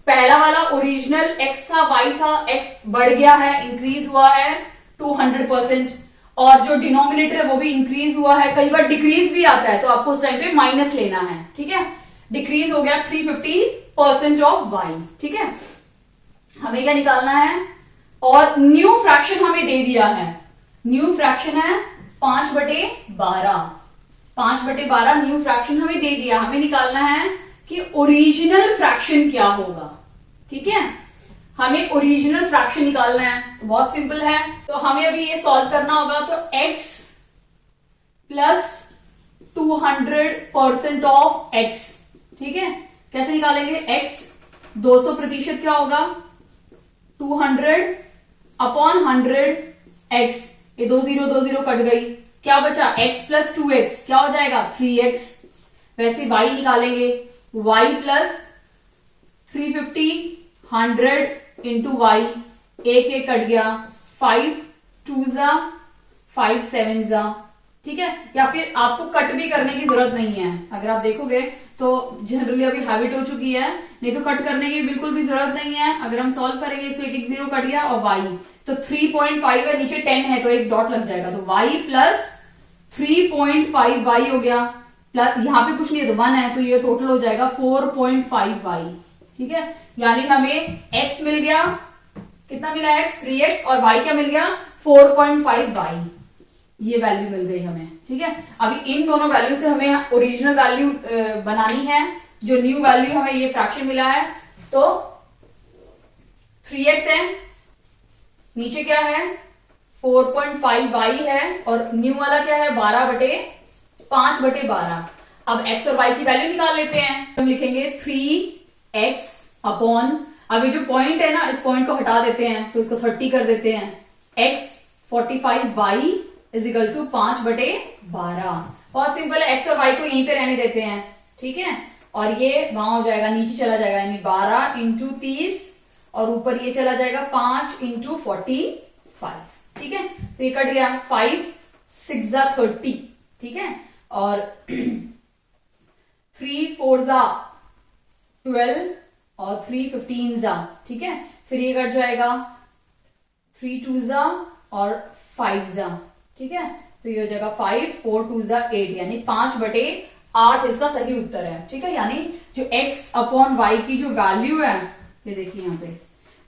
पहला वाला ओरिजिनल एक्स था, वाई था, एक्स बढ़ गया है, इंक्रीज हुआ है 200%, और जो डिनोमिनेटर है वो भी इंक्रीज हुआ है। कई बार डिक्रीज भी आता है तो आपको उस टाइम पे माइनस लेना है। ठीक है, डिक्रीज हो गया 350% ऑफ वाई। ठीक है, हमें क्या निकालना है, और न्यू फ्रैक्शन हमें दे दिया है, न्यू फ्रैक्शन है 5/12, 5/12 न्यू फ्रैक्शन हमें दे दिया। हमें निकालना है कि ओरिजिनल फ्रैक्शन क्या होगा। ठीक है, हमें ओरिजिनल फ्रैक्शन निकालना है, तो बहुत सिंपल है। तो हमें अभी ये सॉल्व करना होगा, तो x प्लस 200% ऑफ x। ठीक है, कैसे निकालेंगे, x 200% क्या होगा, 200 अपॉन 100x, ये 2 0 कट गई, क्या बचा, x प्लस 2x क्या हो जाएगा 3x। वैसे y निकालेंगे, y प्लस 350 100 इंटू वाई, एक कट गया, 5 2 5 7। ठीक है, या फिर आपको कट भी करने की जरूरत नहीं है। अगर आप देखोगे तो जनरली अभी हैबिट हो चुकी है, नहीं तो कट करने की बिल्कुल भी जरूरत नहीं है। अगर हम सॉल्व करेंगे इसको, एक 0 कट गया, और y तो 3.5 है, नीचे 10 है तो एक डॉट लग जाएगा, तो y प्लस 3.5 y हो गया, प्लस यहां पे कुछ नहीं है तो 1 है, तो ये टोटल हो जाएगा 4.5 y। ठीक है, यानी हमें x मिल गया, कितना मिला x 3x, और y क्या मिल गया 4.5 y, ये वैल्यू मिल गई हमें। ठीक है, अभी इन दोनों वैल्यू से हमें ओरिजिनल वैल्यू बनानी है, जो न्यू वैल्यू हमें ये फ्रैक्शन मिला है, तो 3x है, नीचे क्या है 4.5 y है, और न्यू वाला क्या है 5/12। अब x और y की वैल्यू निकाल लेते हैं। हम लिखेंगे 3x अपॉन, अभी जो पॉइंट है ना, इस पॉइंट को हटा देते हैं तो इसको 30 कर देते हैं, x 45 y is equal to 5/12। बहुत सिंपल है, x और y को यहीं पे रहने देते हैं। ठीक है, और ये वहां हो जाएगा, नीचे चला जाएगा, यानी 12 इंटू 30, और ऊपर ये चला जाएगा 5 इंटू 45। ठीक है, तो ये कट गया, 5 6 30। ठीक है, और 3 4 12, और 3 15। ठीक है, फिर ये कट जाएगा 3 2 और 5। ठीक है, तो ये हो जाएगा 5 4 2 8, यानी 5/8 इसका सही उत्तर है। ठीक है, यानी जो x अपॉन y की जो वैल्यू है, ये देखिए यहाँ पे,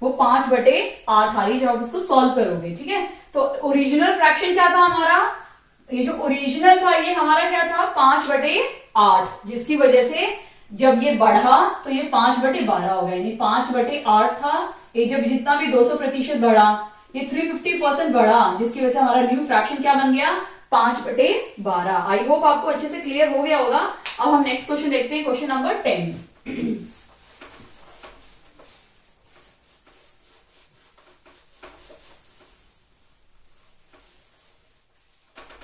वो 5/8 आ रही जब आप इसको सॉल्व करोगे। ठीक है, तो ओरिजिनल फ्रैक्शन क्या था हमारा, ये जो ओरिजिनल था ये हमारा क्या था 5/8, जिसकी वजह से जब ये बढ़ा तो ये 5/12 हो गया, यानी 5/8 था। ये जब जितना भी 200% बढ़ा, ये 350% बढ़ा, जिसकी वजह से हमारा न्यू फ्रैक्शन क्या बन गया 5/12। आई होप आपको अच्छे से क्लियर हो गया होगा। अब हम नेक्स्ट क्वेश्चन देखते हैं, क्वेश्चन नंबर 10।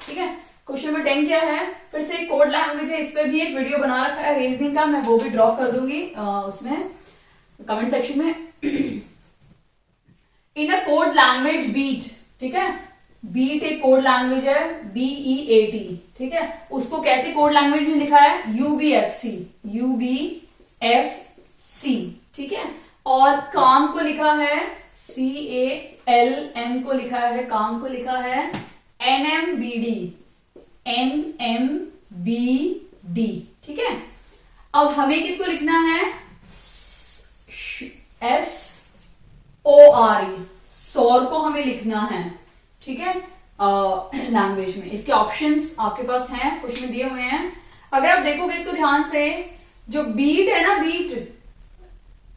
ठीक है, क्वेश्चन नंबर 10 क्या है, फिर से कोड लैंग्वेज है, इस पर भी एक वीडियो बना रखा है रीजनिंग का, मैं वो भी ड्रॉप कर दूंगी उसमें कमेंट सेक्शन में। इन अ कोड लैंग्वेज बीट, ठीक है, बीट एक कोड लैंग्वेज है, BEAT। ठीक है, उसको कैसे कोड लैंग्वेज में लिखा है UBFC, UBFC। ठीक है, और काम को लिखा है CALM को लिखा है, काम को लिखा है NMBD, NMBD। ठीक है, अब हमें किसको लिखना है SORE, सौर को हमें लिखना है। ठीक है, लैंग्वेज में इसके ऑप्शंस आपके पास हैं, कुछ में दिए हुए हैं। अगर आप देखोगे इसको ध्यान से, जो बीट है ना,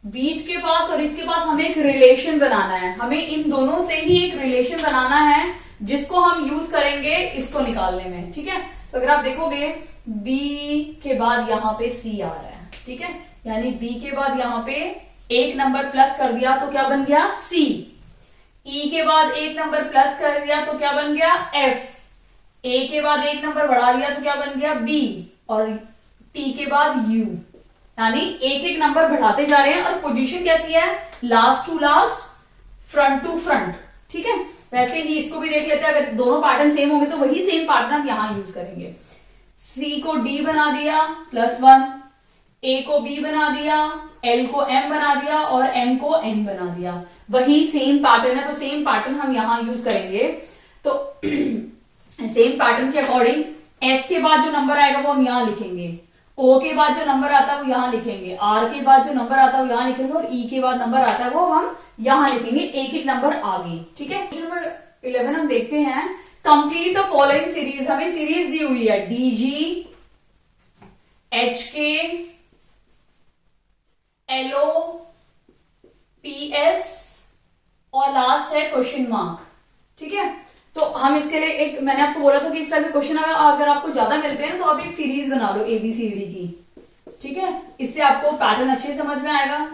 बीट के पास और इसके पास हमें एक रिलेशन बनाना है, हमें इन दोनों से ही एक रिलेशन बनाना है, जिसको हम यूज करेंगे इसको निकालने में। ठीक है, तो अगर आप देखोगे B के बाद यहां पे C आ रहा है। ठीक है, यानी B के बाद यहां पे एक नंबर प्लस कर दिया तो क्या बन गया C, E के बाद एक नंबर प्लस कर दिया तो क्या बन गया F, A के बाद एक नंबर बढ़ा दिया तो क्या बन गया B, और T के बाद U। यानी एक एक नंबर बढ़ाते जा रहे हैं, और पोजीशन कैसी है last to last, front to front. ठीक है, वैसे ही इसको भी देख लेते हैं, अगर दोनों पैटर्न सेम होंगे तो वही सेम पैटर्न हम यहां यूज करेंगे। C को D बना दिया +1, A को B बना दिया, L को M बना दिया और M को N बना दिया। वही सेम पैटर्न है, तो सेम पैटर्न हम यहां यूज करेंगे। तो सेम पैटर्न के अकॉर्डिंग S के बाद जो नंबर आएगा वो हम यहां लिखेंगे, O के बाद जो नंबर आता है वो यहां लिखेंगे, R के बाद जो नंबर आता है वो यहां लिखेंगे और E के बाद नंबर आता है वो हम यहां लिखेंगे, एक एक नंबर आगे। ठीक है, क्वेश्चन नंबर 11 हम देखते हैं। कंप्लीट द फॉलोइंग सीरीज, हमें सीरीज दी हुई है DG, HK, LO, PS और लास्ट है क्वेश्चन मार्क। ठीक है, तो हम इसके लिए एक, मैंने आपको बोला था कि इस टाइप के क्वेश्चन अगर आपको ज्यादा मिलते हैं ना तो आप एक सीरीज बना लो ABCD की। ठीक है, इससे आपको पैटर्न अच्छे से समझ में आएगा।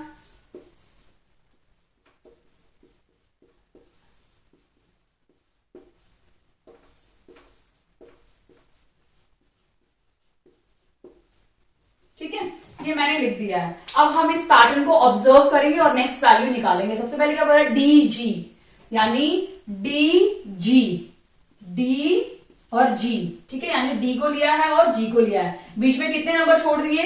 ठीक है, ये मैंने लिख दिया है। अब हम इस पैटर्न को ऑब्जर्व करेंगे और नेक्स्ट वैल्यू निकालेंगे। सबसे पहले क्या बोला, DG यानी DG, D और G। ठीक है, यानी D को लिया है और G को लिया है, बीच में कितने नंबर छोड़ दिए,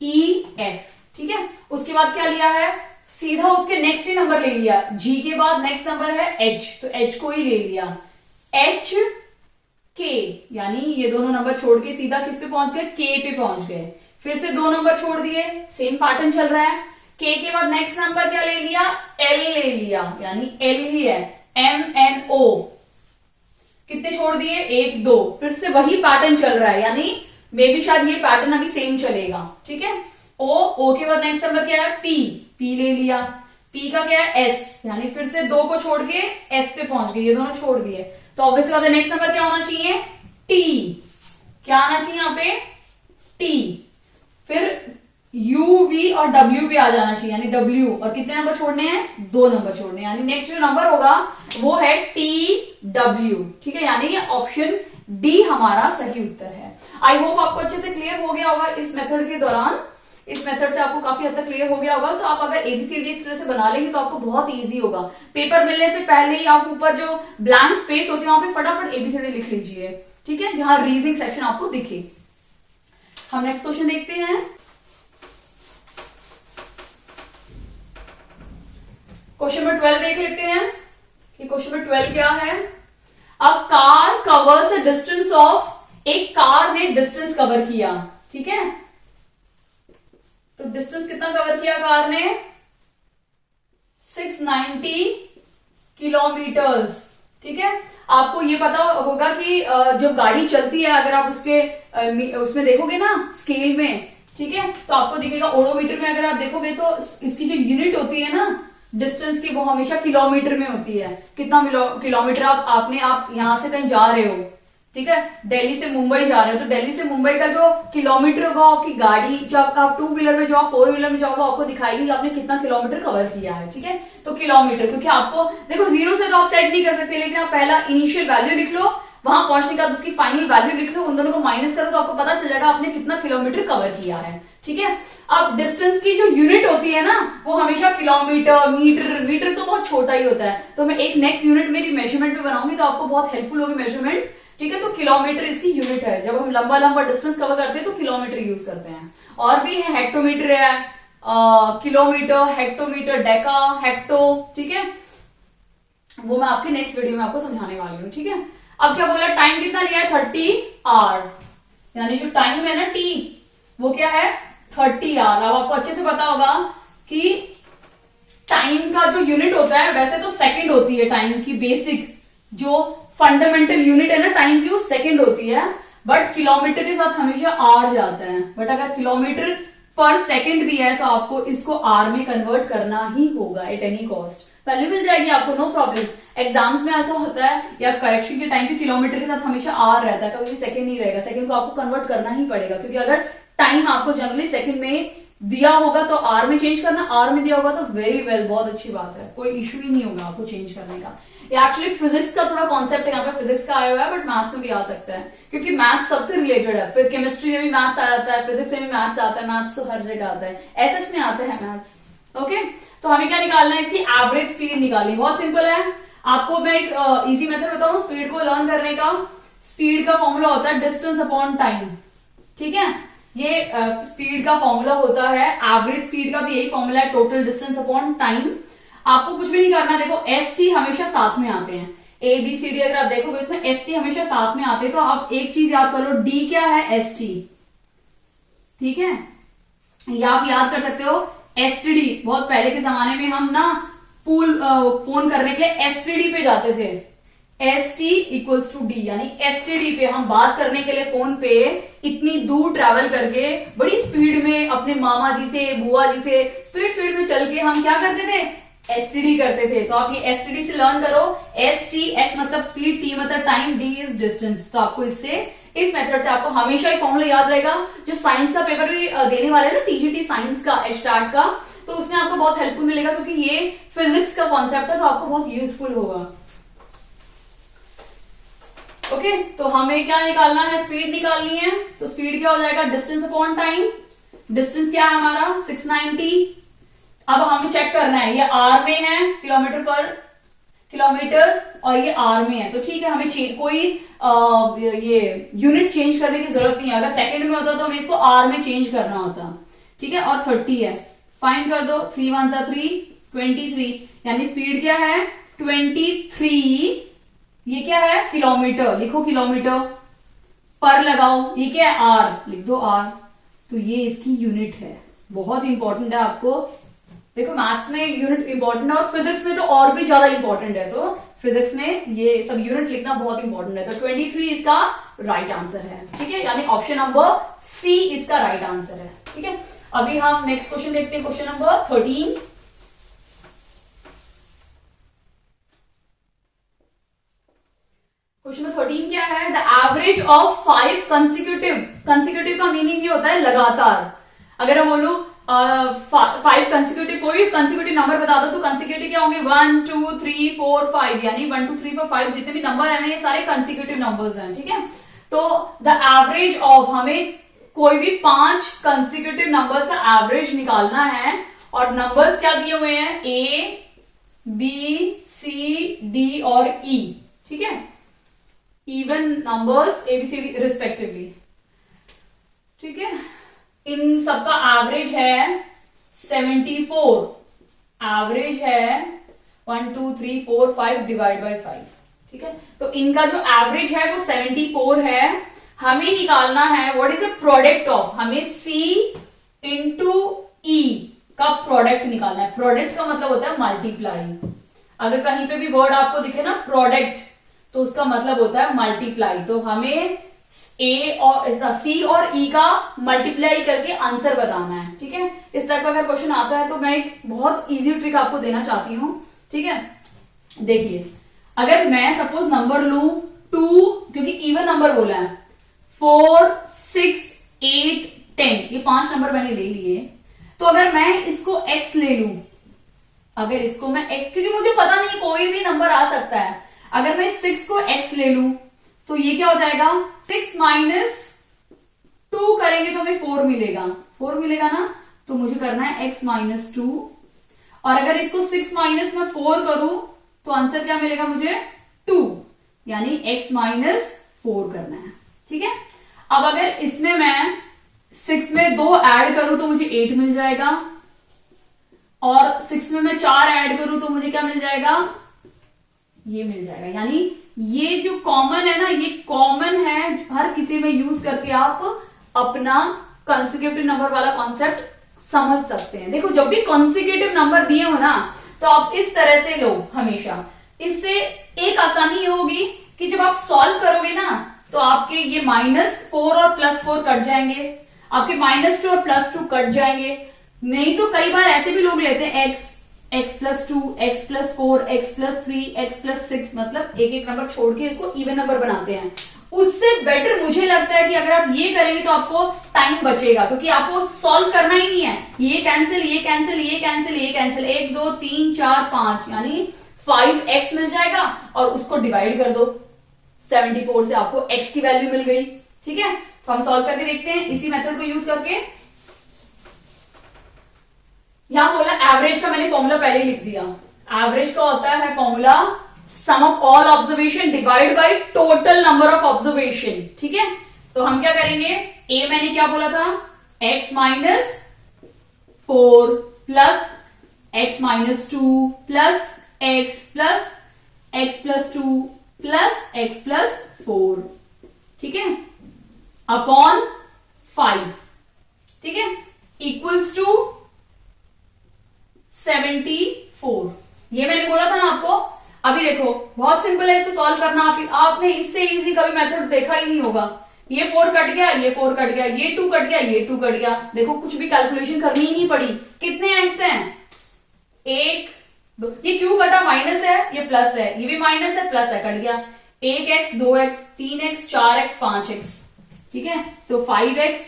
EF। ठीक है, उसके बाद क्या लिया है, सीधा उसके नेक्स्ट ही नंबर ले लिया, G के बाद नेक्स्ट नंबर है H, तो H को ही ले लिया, H K, यानी ये दोनों नंबर छोड़ के सीधा किस पे पहुंच गए, K पे पहुंच गए। फिर से दो नंबर छोड़ दिए, सेम पैटर्न चल रहा है। K के बाद नेक्स्ट नंबर क्या ले लिया, L ले लिया, यानी L ही है, MNO। कितने छोड़ दिए, 1 2। फिर से वही पैटर्न चल रहा है, यानी मे भी शायद ये पैटर्न अभी सेम चलेगा। ठीक है, O के बाद नेक्स्ट नंबर क्या है, P ले लिया, P का क्या है, S, यानी फिर से 2 को छोड़ के S पे पहुंच गए, ये दोनों छोड़ दिए। तो ऑब्वियस बात है नेक्स्ट नंबर क्या होना चाहिए, T। क्या आना चाहिए यहाँ पे, T। फिर U, V और W भी आ जाना चाहिए, यानी W। और कितने नंबर छोड़ने हैं, 2 नंबर छोड़ने हैं, यानी नेक्स्ट जो नंबर होगा वो है TW। ठीक है, यानी ये ऑप्शन डी हमारा सही उत्तर है। आई होप आपको अच्छे से क्लियर हो गया होगा इस मेथड के दौरान। इस मेथड से आपको काफी हद तक क्लियर हो गया होगा। तो आप अगर ABCD इस तरह से बना लेंगे तो आपको बहुत इजी होगा। पेपर मिलने से पहले ही आप ऊपर जो ब्लैंक स्पेस होती है वहां पे फटाफट ABCD लिख लीजिए। ठीक है, जहां रीजनिंग सेक्शन आपको दिखे। हम नेक्स्ट क्वेश्चन देखते हैं। क्वेश्चन नंबर 12 देख लेते हैं कि क्वेश्चन नंबर 12 क्या है। A car covers a distance of, एक कार ने डिस्टेंस कवर किया। ठीक है, तो डिस्टेंस कितना कवर किया कार ने, 690 किलोमीटर्स। ठीक है, आपको ये पता होगा कि जब गाड़ी चलती है, अगर आप उसमें देखोगे ना स्केल में, ठीक है, तो आपको दिखेगा ओडोमीटर में अगर आप देखोगे तो इसकी जो यूनिट होती है ना डिस्टेंस की, वो हमेशा किलोमीटर में होती है। कितना किलोमीटर आप यहां से कहीं जा रहे हो, ठीक है, दिल्ली से मुंबई जा रहे हो, तो दिल्ली से मुंबई का जो किलोमीटर होगा आपकी गाड़ी, जब आप 2 व्हीलर में जाओ, 4 व्हीलर में जाओ, वो आपको दिखाएगी कि आपने कितना किलोमीटर कवर किया है। ठीक है, तो किलोमीटर, क्योंकि आपको देखो 0 से तो आप सेट नहीं कर सकते, लेकिन आप पहला इनिशियल वैल्यू लिख लो, वहां पहुंचने के बाद उसकी फाइनल वैल्यू लिख लो, उन दोनों को माइनस करो तो आपको पता चल जाएगा आपने कितना किलोमीटर कवर किया है। ठीक है, अब डिस्टेंस की जो यूनिट होती है ना वो हमेशा किलोमीटर, मीटर तो बहुत छोटा ही होता है। तो मैं एक नेक्स्ट यूनिट मेरी मेजरमेंट में बनाऊंगी तो आपको बहुत हेल्पफुल होगी मेजरमेंट। ठीक है, तो किलोमीटर इसकी यूनिट है। जब हम लंबा डिस्टेंस कवर करते हैं तो किलोमीटर यूज करते हैं। और भी है, हेक्टोमीटर है, किलोमीटर, हेक्टोमीटर, डेका, हेक्टो। ठीक है, वो मैं आपके नेक्स्ट वीडियो में आपको समझाने वाली हूँ। ठीक है, अब क्या बोला, टाइम कितना लिया है, 30 आवर, यानी जो टाइम है ना टी, वो क्या है 30 आवर। अब आपको अच्छे से पता होगा कि टाइम का जो यूनिट होता है, वैसे तो सेकंड होती है टाइम की, बेसिक जो फंडामेंटल यूनिट है ना टाइम की, वो सेकंड होती है, बट किलोमीटर के साथ हमेशा आर जाता है। बट अगर किलोमीटर पर सेकंड दिया है तो आपको इसको आर में कन्वर्ट करना ही होगा एट एनी कॉस्ट। वैल्यू मिल जाएगी आपको, नो प्रॉब्लम। एग्जाम्स में ऐसा होता है या करेक्शन के टाइम पे किलोमीटर के साथ हमेशा आर रहता है, कभी सेकंड नहीं रहेगा। सेकंड को आपको कन्वर्ट करना ही पड़ेगा, क्योंकि अगर टाइम आपको जनरली सेकंड में दिया होगा तो आर में चेंज करना, आर में दिया होगा तो वेरी वेल, बहुत अच्छी बात है, कोई इश्यू ही नहीं होगा आपको चेंज करने का। ये एक्चुअली फिजिक्स का थोड़ा कॉन्सेप्ट है, यहाँ पे फिजिक्स का आया हुआ है, बट मैथ्स में भी आ सकता है, क्योंकि मैथ्स सबसे रिलेटेड है। फिर केमिस्ट्री में भी मैथ्स आ जाता है, फिजिक्स में भी मैथ्स आता है, मैथ्स तो हर जगह आता है, एसएस में आता है मैथ्स। ओके, तो हमें क्या निकालना है, इसकी एवरेज स्पीड निकालनी, बहुत सिंपल है। आपको मैं एक इजी मेथड बताऊं स्पीड को लर्न करने का। स्पीड का फॉर्मूला होता है डिस्टेंस अपॉन टाइम, ठीक है। ये स्पीड का फॉर्मूला होता है, एवरेज स्पीड का भी यही फॉर्मूला है, टोटल डिस्टेंस अपॉन टाइम। आपको कुछ भी नहीं करना, देखो एस टी हमेशा साथ में आते हैं, ए बी सी डी अगर आप देखोगे इसमें एस टी हमेशा साथ में आते हैं। तो आप एक चीज याद कर लो, डी क्या है, एस टी, ठीक है। या आप याद कर सकते हो एसटीडी, बहुत पहले के जमाने में हम ना पूल फोन करने के लिए एसटीडी पे जाते थे, S T equals to D, यानी एसटीडी पे हम बात करने के लिए फोन पे इतनी दूर ट्रैवल करके बड़ी स्पीड में अपने मामा जी से बुआ जी से स्पीड में चल के हम क्या करते थे, एसटीडी करते थे। तो आप ये एसटीडी से लर्न करो, एस टी, एस मतलब स्पीड, टी मतलब टाइम, डी इज डिस्टेंस। तो आपको इससे, इस मेथड से आपको हमेशा ही फॉर्मूला याद रहेगा। जो साइंस का पेपर भी देने वाले हैं ना, टीजीटी साइंस का, स्टार्ट का, तो उसमें आपको बहुत हेल्पफुल मिलेगा क्योंकि ये फिजिक्स का कॉन्सेप्ट है, तो आपको बहुत यूजफुल होगा। ओके, तो हमें क्या निकालना है, स्पीड निकालनी है। तो स्पीड क्या हो जाएगा, डिस्टेंस अपॉन टाइम। डिस्टेंस क्या है हमारा 690। अब हमें चेक करना है, ये आर में है, किलोमीटर पर किलोमीटर्स, और ये आर में है, तो ठीक है। हमें कोई ये यूनिट चेंज करने की जरूरत नहीं है। अगर सेकंड में होता तो हमें इसको आर में चेंज करना होता, ठीक है। और 30 है, फाइंड कर दो, 3 1 3, 23, यानी स्पीड क्या है 23। ये क्या है, किलोमीटर, लिखो किलोमीटर, पर लगाओ, ये क्या है आर, लिख दो आर। तो ये इसकी यूनिट है, बहुत इंपॉर्टेंट है आपको। देखो मैथ्स में यूनिट इंपॉर्टेंट है और फिजिक्स में तो और भी ज्यादा इंपॉर्टेंट है। तो फिजिक्स में ये सब यूनिट लिखना बहुत इंपॉर्टेंट है। तो 23 इसका राइट आंसर है, ठीक है, यानी ऑप्शन नंबर सी इसका राइट आंसर है, ठीक है। अभी हम नेक्स्ट क्वेश्चन देखते हैं, क्वेश्चन नंबर 13। क्वेश्चन नंबर 13 क्या है, द एवरेज ऑफ 5 कंसिक्यूटिव का मीनिंग ये होता है लगातार। अगर हम बोलूं 5 कंसिक्यूटिव, कोई कंसिक्यूटिव नंबर बता दो तो कंसिक्यूटिव क्या होंगे 1 2 3 4 5, यानी 1 2 3 4 5 जितने भी नंबर है ना ये सारे कंसिक्यूटिव नंबर्स हैं, ठीक है। तो द एवरेज ऑफ, हमें कोई भी 5 कंसिक्यूटिव नंबर्स का एवरेज निकालना है। और नंबर्स क्या दिए हुए हैं, ए बी सी डी और ई, ठीक है, even numbers A B C D respectively, ठीक है। इन सबका एवरेज है 74, एवरेज है 1 2 3 4 5 डिवाइड बाय 5, ठीक है। तो इनका जो एवरेज है वो 74 है। हमें निकालना है what is the product of, हमें सी इंटू ई का प्रोडक्ट निकालना है। प्रोडक्ट का मतलब होता है मल्टीप्लाई। अगर कहीं पे भी वर्ड आपको दिखे ना प्रोडक्ट, तो उसका मतलब होता है मल्टीप्लाई। तो हमें ए और इसका सी और ई का मल्टीप्लाई करके आंसर बताना है, ठीक है। इस टाइप का अगर क्वेश्चन आता है तो मैं एक बहुत इजी ट्रिक आपको देना चाहती हूं, ठीक है। देखिए, अगर मैं सपोज नंबर लू 2, क्योंकि इवन नंबर बोला है, 4 6 8 10, ये 5 नंबर मैंने ले लिए। तो अगर मैं इसको x ले लू, अगर इसको मैं x, क्योंकि मुझे पता नहीं कोई भी नंबर आ सकता है, अगर मैं 6 को x ले लू तो ये क्या हो जाएगा 6 माइनस 2 करेंगे तो हमें 4 मिलेगा, 4 मिलेगा ना। तो मुझे करना है x माइनस 2, और अगर इसको 6 माइनस में 4 करूं तो आंसर क्या मिलेगा मुझे 2, यानी x माइनस 4 करना है, ठीक है। अब अगर इसमें मैं 6 में 2 ऐड करूं तो मुझे 8 मिल जाएगा, और 6 में मैं 4 ऐड करूं तो मुझे क्या मिल जाएगा, ये मिल जाएगा। यानी ये जो कॉमन है ना, ये कॉमन है, हर किसी में यूज करके आप अपना कंसेक्यूटिव नंबर वाला कॉन्सेप्ट समझ सकते हैं। देखो, जब भी कंसेक्यूटिव नंबर दिए हो ना तो आप इस तरह से लो हमेशा। इससे एक आसानी होगी कि जब आप सॉल्व करोगे ना तो आपके ये -4 और +4 कट जाएंगे, आपके -2 और +2 कट जाएंगे। नहीं तो कई बार ऐसे भी लोग लेते हैं x + 2, x + 4, x + 3, x + 6, मतलब एक एक नंबर छोड़ के इसको इवन नंबर बनाते हैं। उससे बेटर मुझे लगता है कि अगर आप ये करेंगे तो आपको टाइम बचेगा, क्योंकि आपको सॉल्व करना ही नहीं है। ये कैंसिल, ये कैंसिल, ये कैंसिल, ये कैंसिल, 1 2 3 4 5, यानी 5x मिल जाएगा, और उसको डिवाइड कर दो 74 से, आपको x की वैल्यू मिल गई, ठीक है। तो हम सॉल्व करके देखते हैं इसी मेथड को यूज करके। यहां बोला एवरेज का, मैंने फॉर्मूला पहले ही लिख दिया। एवरेज का होता है formula some of all observation divide by total number of observation. ठीक है, तो हम क्या करेंगे, ए मैंने क्या बोला था, x minus 4 plus x minus 2 plus x plus 2 plus x plus 4, ठीक है, अपॉन 5, ठीक है, इक्वल्स टू 74। ये मैंने बोला था ना आपको। अभी देखो बहुत सिंपल है इसको सॉल्व करना। आपने इससे इजी कभी मेथड देखा ही नहीं होगा। ये 4 कट गया, ये 4 कट गया, ये 2 कट गया, ये 2 कट गया। देखो कुछ भी कैलकुलेशन करनी ही नहीं पड़ी। कितने एक्स हैं, 1 2, ये क्यों कटा, माइनस है, ये प्लस है, ये भी माइनस है प्लस है, कट गया। 1x 2x 3x 4x 5x, ठीक है, तो 5x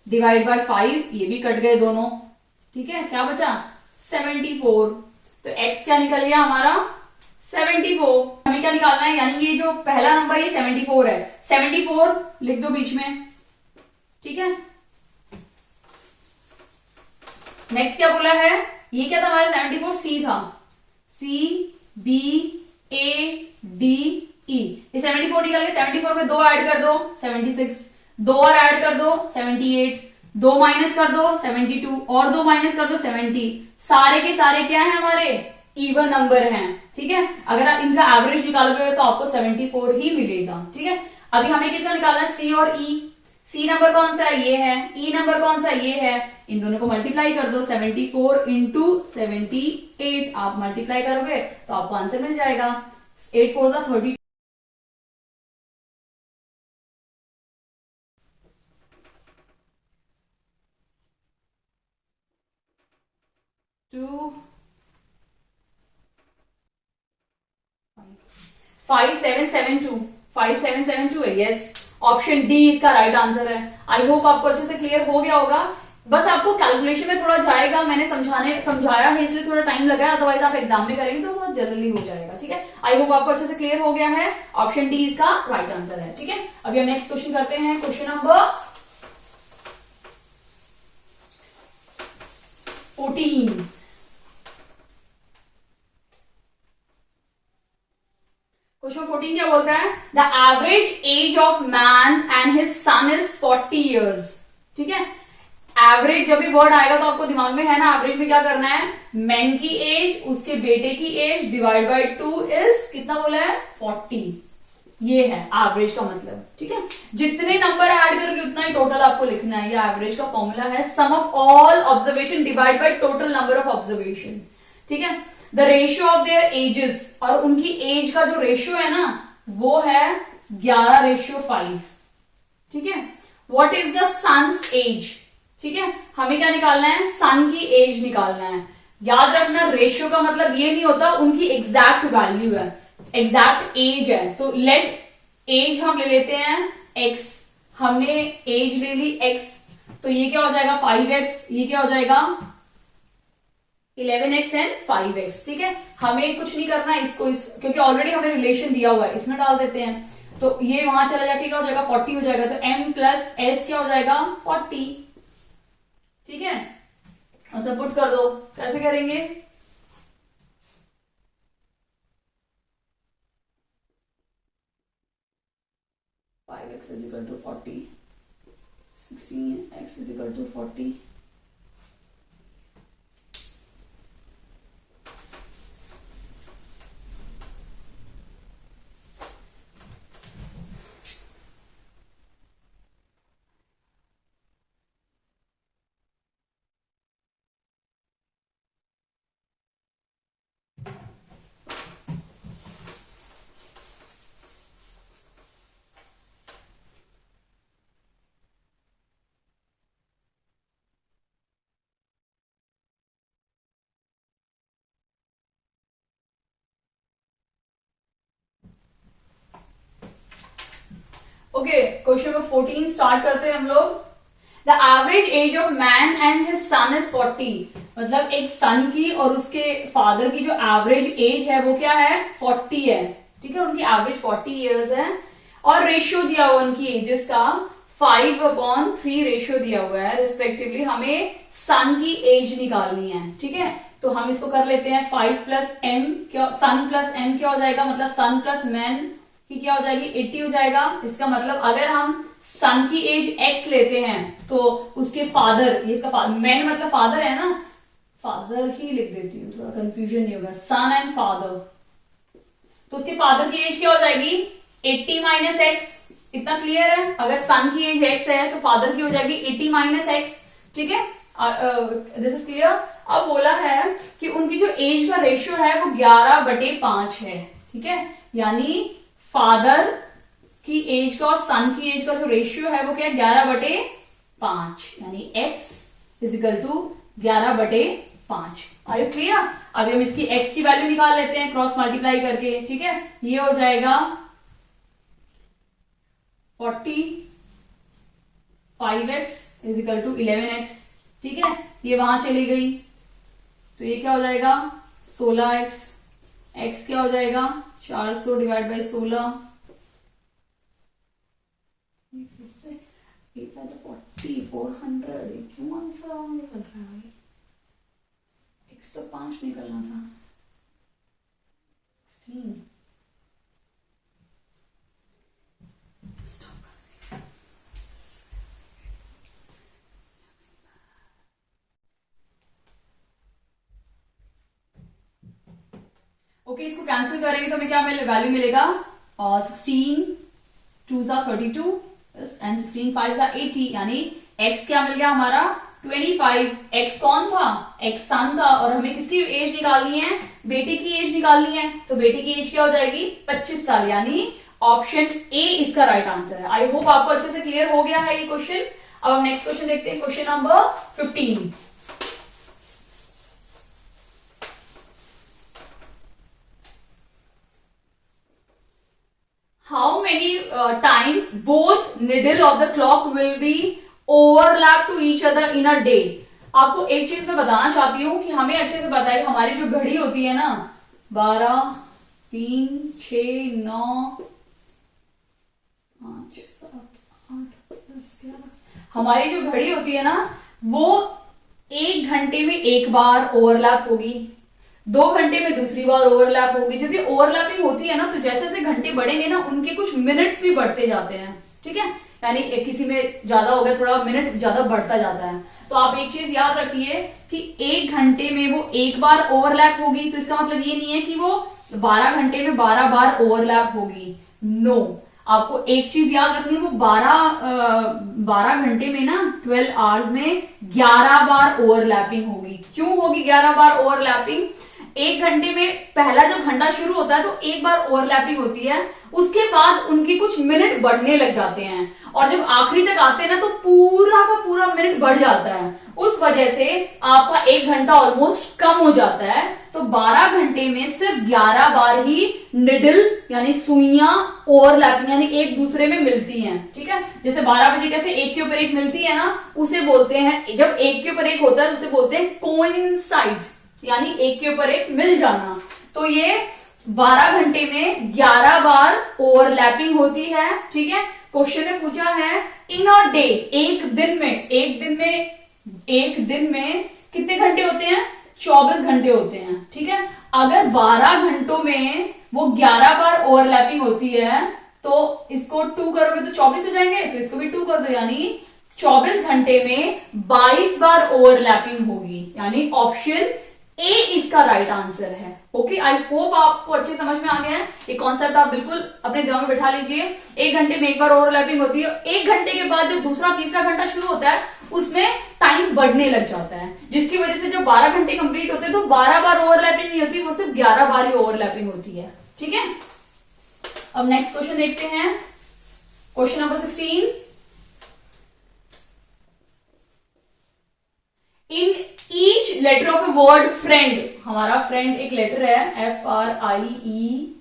डिवाइड बाय 5, ये भी कट गए दोनों, ठीक है, क्या बचा 74। तो x क्या निकल गया हमारा 74। हमें क्या निकालना है, यानी ये जो पहला नंबर ये 74 है, 74 लिख दो बीच में, ठीक है। नेक्स्ट क्या बोला है, ये क्या था हमारा 74 सी था, C B A D E, ये 74 निकल गया। 74 में 2 ऐड कर दो 76, 2 और ऐड कर दो 78, 2 माइनस कर दो 72 और 2 माइनस कर दो 70। सारे के सारे क्या है हमारे इवन नंबर हैं, ठीक है। अगर आप इनका एवरेज निकालोगे तो आपको 74 ही मिलेगा, ठीक है। अभी हमें किसका निकालना है, सी और ई। सी नंबर कौन सा है, ये है, ई नंबर कौन सा है, ये है। इन दोनों को मल्टीप्लाई कर दो, 74 इंटू 78 आप मल्टीप्लाई करोगे तो आपको आंसर मिल जाएगा। 8 4 30। टू 5772 है, यस, ऑप्शन डी इसका राइट आंसर है। आई होप आपको अच्छे से क्लियर हो गया होगा। बस आपको कैलकुलेशन में थोड़ा जाएगा, मैंने समझाया है इसलिए थोड़ा टाइम लगा है, अदरवाइज आप एग्जाम में करेंगे तो बहुत जल्दी हो जाएगा, ठीक है। आई होप आपको अच्छे से क्लियर हो गया है। ऑप्शन डी इसका राइट आंसर है, ठीक है। अभी हम नेक्स्ट क्वेश्चन करते हैं, क्वेश्चन नंबर 14। क्वेश्चन 14 क्या बोलता है, the average age of man and his son is 40 years, ठीक है। एवरेज जब भी वर्ड आएगा तो आपको दिमाग में है ना, एवरेज में क्या करना है, मैन की एज उसके बेटे की एज डिवाइड बाय 2 इज कितना बोला है 40, ये है एवरेज का मतलब, ठीक है। जितने नंबर ऐड करोगे उतना ही टोटल आपको लिखना है। ये एवरेज का फॉर्मूला है, sum of all observation divide by total number of observation, ठीक है। The ratio of their ages, और उनकी एज का जो रेशियो है ना वो है 11:5, ठीक है। What is the son's age, ठीक है, हमें क्या निकालना है, सन की एज निकालना है। याद रखना रेशियो का मतलब ये नहीं होता उनकी एग्जैक्ट वैल्यू है, एग्जैक्ट एज है। तो लेट एज हम ले लेते हैं x, हमने एज ले ली x, तो ये क्या हो जाएगा 5x, ये क्या हो जाएगा 11x एंड 5x, ठीक है। हमें कुछ नहीं करना इसको, क्योंकि ऑलरेडी हमें रिलेशन दिया हुआ है, इसमें डाल देते हैं तो ये वहां चला जाके क्या हो जाएगा 40 हो जाएगा। तो m प्लस s क्या हो जाएगा 40, ठीक है। और सब पुट कर दो, कैसे करेंगे, x is equal to 40, 16x is equal to 40, okay. Question number 14 start करते हैं हम लोग। The average age of man and his son is 40, मतलब एक सन की और उसके फादर की जो एवरेज एज है वो क्या है 40 है, ठीक है। उनकी एवरेज 40 इयर्स है और रेशियो दिया हुआ उनकी एजेस का 5/3 रेशियो दिया हुआ है रिस्पेक्टिवली। हमें सन की एज निकालनी है, ठीक है। तो हम इसको कर लेते हैं 5 प्लस एम, क्या सन प्लस एम क्या हो जाएगा, मतलब सन प्लस मैन की क्या हो जाएगी 80 हो जाएगा। इसका मतलब अगर हम सन की एज x लेते हैं तो उसके फादर, ये इसका फादर, मैन मतलब फादर है ना, फादर ही लिख देती हूँ थोड़ा कंफ्यूजन नहीं होगा, सन एंड फादर, तो उसके फादर की एज क्या हो जाएगी 80 माइनस एक्स। इतना क्लियर है, अगर सन की एज x है तो फादर की हो जाएगी 80 माइनस एक्स, ठीक है, दिस इज क्लियर। अब बोला है कि उनकी जो एज का रेशियो है वो 11/5 है, ठीक है, यानी फादर की एज का और सन की एज का जो रेशियो है वो क्या है 11/5, यानी x equal to 11/5। Are you clear. अभी हम इसकी x की वैल्यू निकाल लेते हैं क्रॉस मल्टीप्लाई करके, ठीक है, ये हो जाएगा 45x इजिकल टू 11x, ठीक है, ये वहां चली गई तो ये क्या हो जाएगा 16x, x क्या हो जाएगा 400 डिवाइड बाई 16, 400, क्यों आंसर निकल रहा है भाई, x तो 5 निकलना था, 16। ओके, इसको कैंसिल करेंगे तो हमें क्या वैल्यू मिलेगा 16 2 32 एंड 16 5 80, यानी x क्या मिल गया हमारा 25। x कौन था, x सन था, और हमें किसकी एज निकालनी है, बेटे की एज निकालनी है, तो बेटे की एज क्या हो जाएगी 25 साल, यानी ऑप्शन ए इसका राइट आंसर है। आई होप आपको अच्छे से क्लियर हो गया है ये क्वेश्चन। अब हम नेक्स्ट क्वेश्चन देखते हैं, question number 15। How many times both needle of the clock will be overlap to each other in a day? आपको एक चीज मैं बताना चाहती हूँ कि हमें अच्छे से पता है हमारी जो घड़ी होती है ना 12 3 6 9 5 7 8 10 11, हमारी जो घड़ी होती है ना वो 1 घंटे में एक बार ओवरलैप होगी, 2 घंटे में दूसरी बार ओवरलैप होगी। जब ये ओवरलैपिंग होती है ना तो जैसे जैसे घंटे बढ़ेंगे ना उनके कुछ मिनट्स भी बढ़ते जाते हैं, ठीक है, यानी किसी में ज्यादा हो गया थोड़ा मिनट ज्यादा बढ़ता जाता है। तो आप एक चीज याद रखिए कि 1 घंटे में वो एक बार ओवरलैप होगी, तो इसका मतलब ये नहीं है कि वो 12 घंटे में 12 बार ओवरलैप होगी, नो। आपको एक चीज याद रखनी है, वो 12 घंटे में ना 12 आवर्स में 11 बार ओवरलैपिंग होगी। क्यों होगी 11 बार ओवरलैपिंग, 1 घंटे में पहला जब घंटा शुरू होता है तो एक बार ओवरलैपिंग होती है, उसके बाद उनके कुछ मिनट बढ़ने लग जाते हैं, और जब आखिरी तक आते हैं ना तो पूरा का पूरा मिनट बढ़ जाता है, उस वजह से आपका 1 घंटा ऑलमोस्ट कम हो जाता है। तो 12 घंटे में सिर्फ 11 बार ही निडल यानी सुइयां ओवरलैपिंग यानी एक दूसरे में मिलती हैं, ठीक है, जैसे 12 बजे कैसे एक के ऊपर एक मिलती है ना, उसे बोलते हैं, जब एक के ऊपर एक होता है उसे बोलते हैं कोइंसाइड, यानी एक के ऊपर एक मिल जाना। तो ये 12 घंटे में 11 बार ओवरलैपिंग होती है, ठीक है। क्वेश्चन में पूछा है इन अ डे, एक दिन में कितने घंटे होते हैं, 24 घंटे होते हैं, ठीक है। अगर 12 घंटों में वो 11 बार ओवरलैपिंग होती है तो इसको 2 करोगे तो 24 हो जाएंगे, तो इसको भी 2 कर दो, यानी 24 घंटे में 22 बार ओवरलैपिंग होगी, यानी ऑप्शन ए इसका राइट आंसर है। ओके, आई होप आपको अच्छे समझ में आ गया है। ये कॉन्सेप्ट आप बिल्कुल अपने दिमाग में बैठा लीजिए। 1 घंटे में एक बार ओवरलैपिंग होती है, 1 घंटे के बाद जो दूसरा तीसरा घंटा शुरू होता है उसमें टाइम बढ़ने लग जाता है, जिसकी वजह से जब 12 घंटे कंप्लीट होते हैं तो 12 बार ओवरलैपिंग नहीं होती, वो सिर्फ 11 बार ही ओवरलैपिंग होती है, ठीक है। अब नेक्स्ट क्वेश्चन देखते हैं, question number 16। In each letter of a word friend, हमारा फ्रेंड एक लेटर है FRIEND,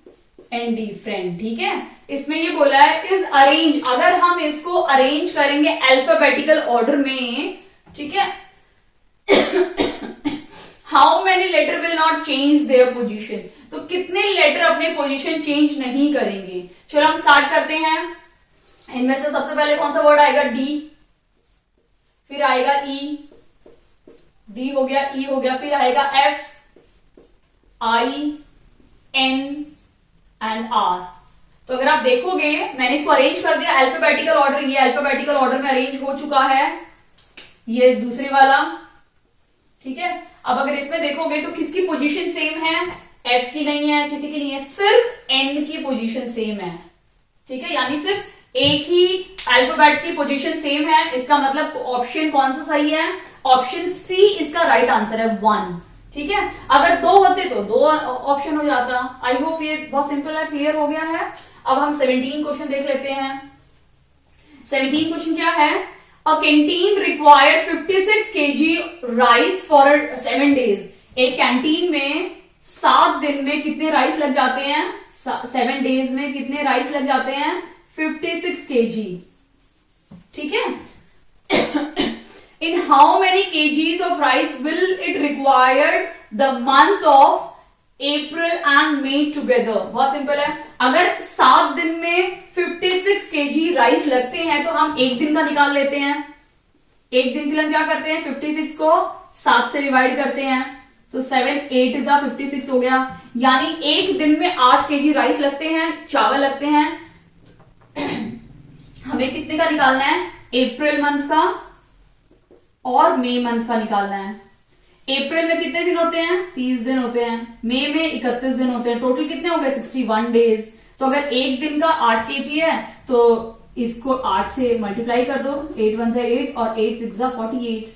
फ्रेंड, ठीक है। इसमें ये बोला है इज अरेंज, अगर हम इसको अरेंज करेंगे अल्फाबेटिकल ऑर्डर में, ठीक है, how many letter will not change their position, तो कितने लेटर अपने पोजीशन चेंज नहीं करेंगे। चलो हम स्टार्ट करते हैं। इनमें से सबसे पहले कौन सा वर्ड आएगा, डी, फिर आएगा ई, डी हो गया, ई हो गया, फिर आएगा F, I, N and R। तो अगर आप देखोगे मैंने इसको अरेंज कर दिया अल्फाबेटिकल ऑर्डर, ये अल्फाबेटिकल ऑर्डर में अरेंज हो चुका है, ये दूसरे वाला, ठीक है। अब अगर इसमें देखोगे तो किसकी पोजीशन सेम है, F की नहीं है, किसी की नहीं है, सिर्फ N की पोजीशन सेम है, ठीक है। यानी सिर्फ एक ही अल्फाबेट की पोजीशन सेम है, इसका मतलब ऑप्शन कौन सा सही है, ऑप्शन सी इसका राइट आंसर है 1, ठीक है। अगर 2 होते तो 2 ऑप्शन हो जाता। आई होप ये बहुत सिंपल है, क्लियर हो गया है। अब हम 17 क्वेश्चन देख लेते हैं। 17 क्वेश्चन क्या है, a canteen required 56 kg rice for 7 days. एक कैंटीन में 7 दिन में कितने राइस लग जाते हैं, 7 डेज में कितने राइस लग जाते हैं, 56 kg, ठीक है। In how many kgs of rice will it require the month of April and May together? बहुत सिंपल है, अगर 7 दिन में 56 kg राइस लगते हैं तो हम एक दिन का निकाल लेते हैं। एक दिन के लिए हम क्या करते हैं, 56 को 7 से डिवाइड करते हैं, तो 7 8 इज 56 हो गया। यानी एक दिन में 8 kg राइस लगते हैं, चावल लगते हैं। हमें कितने का निकालना है, अप्रैल मंथ का और मई मंथ का निकालना है। अप्रैल में कितने दिन होते हैं, 30 दिन होते हैं, मई में 31 दिन होते हैं, टोटल कितने हो गए 61 डेज। तो अगर एक दिन का 8 kg है तो इसको 8 से मल्टीप्लाई कर दो, 8 1 से 8 और 8 6 48,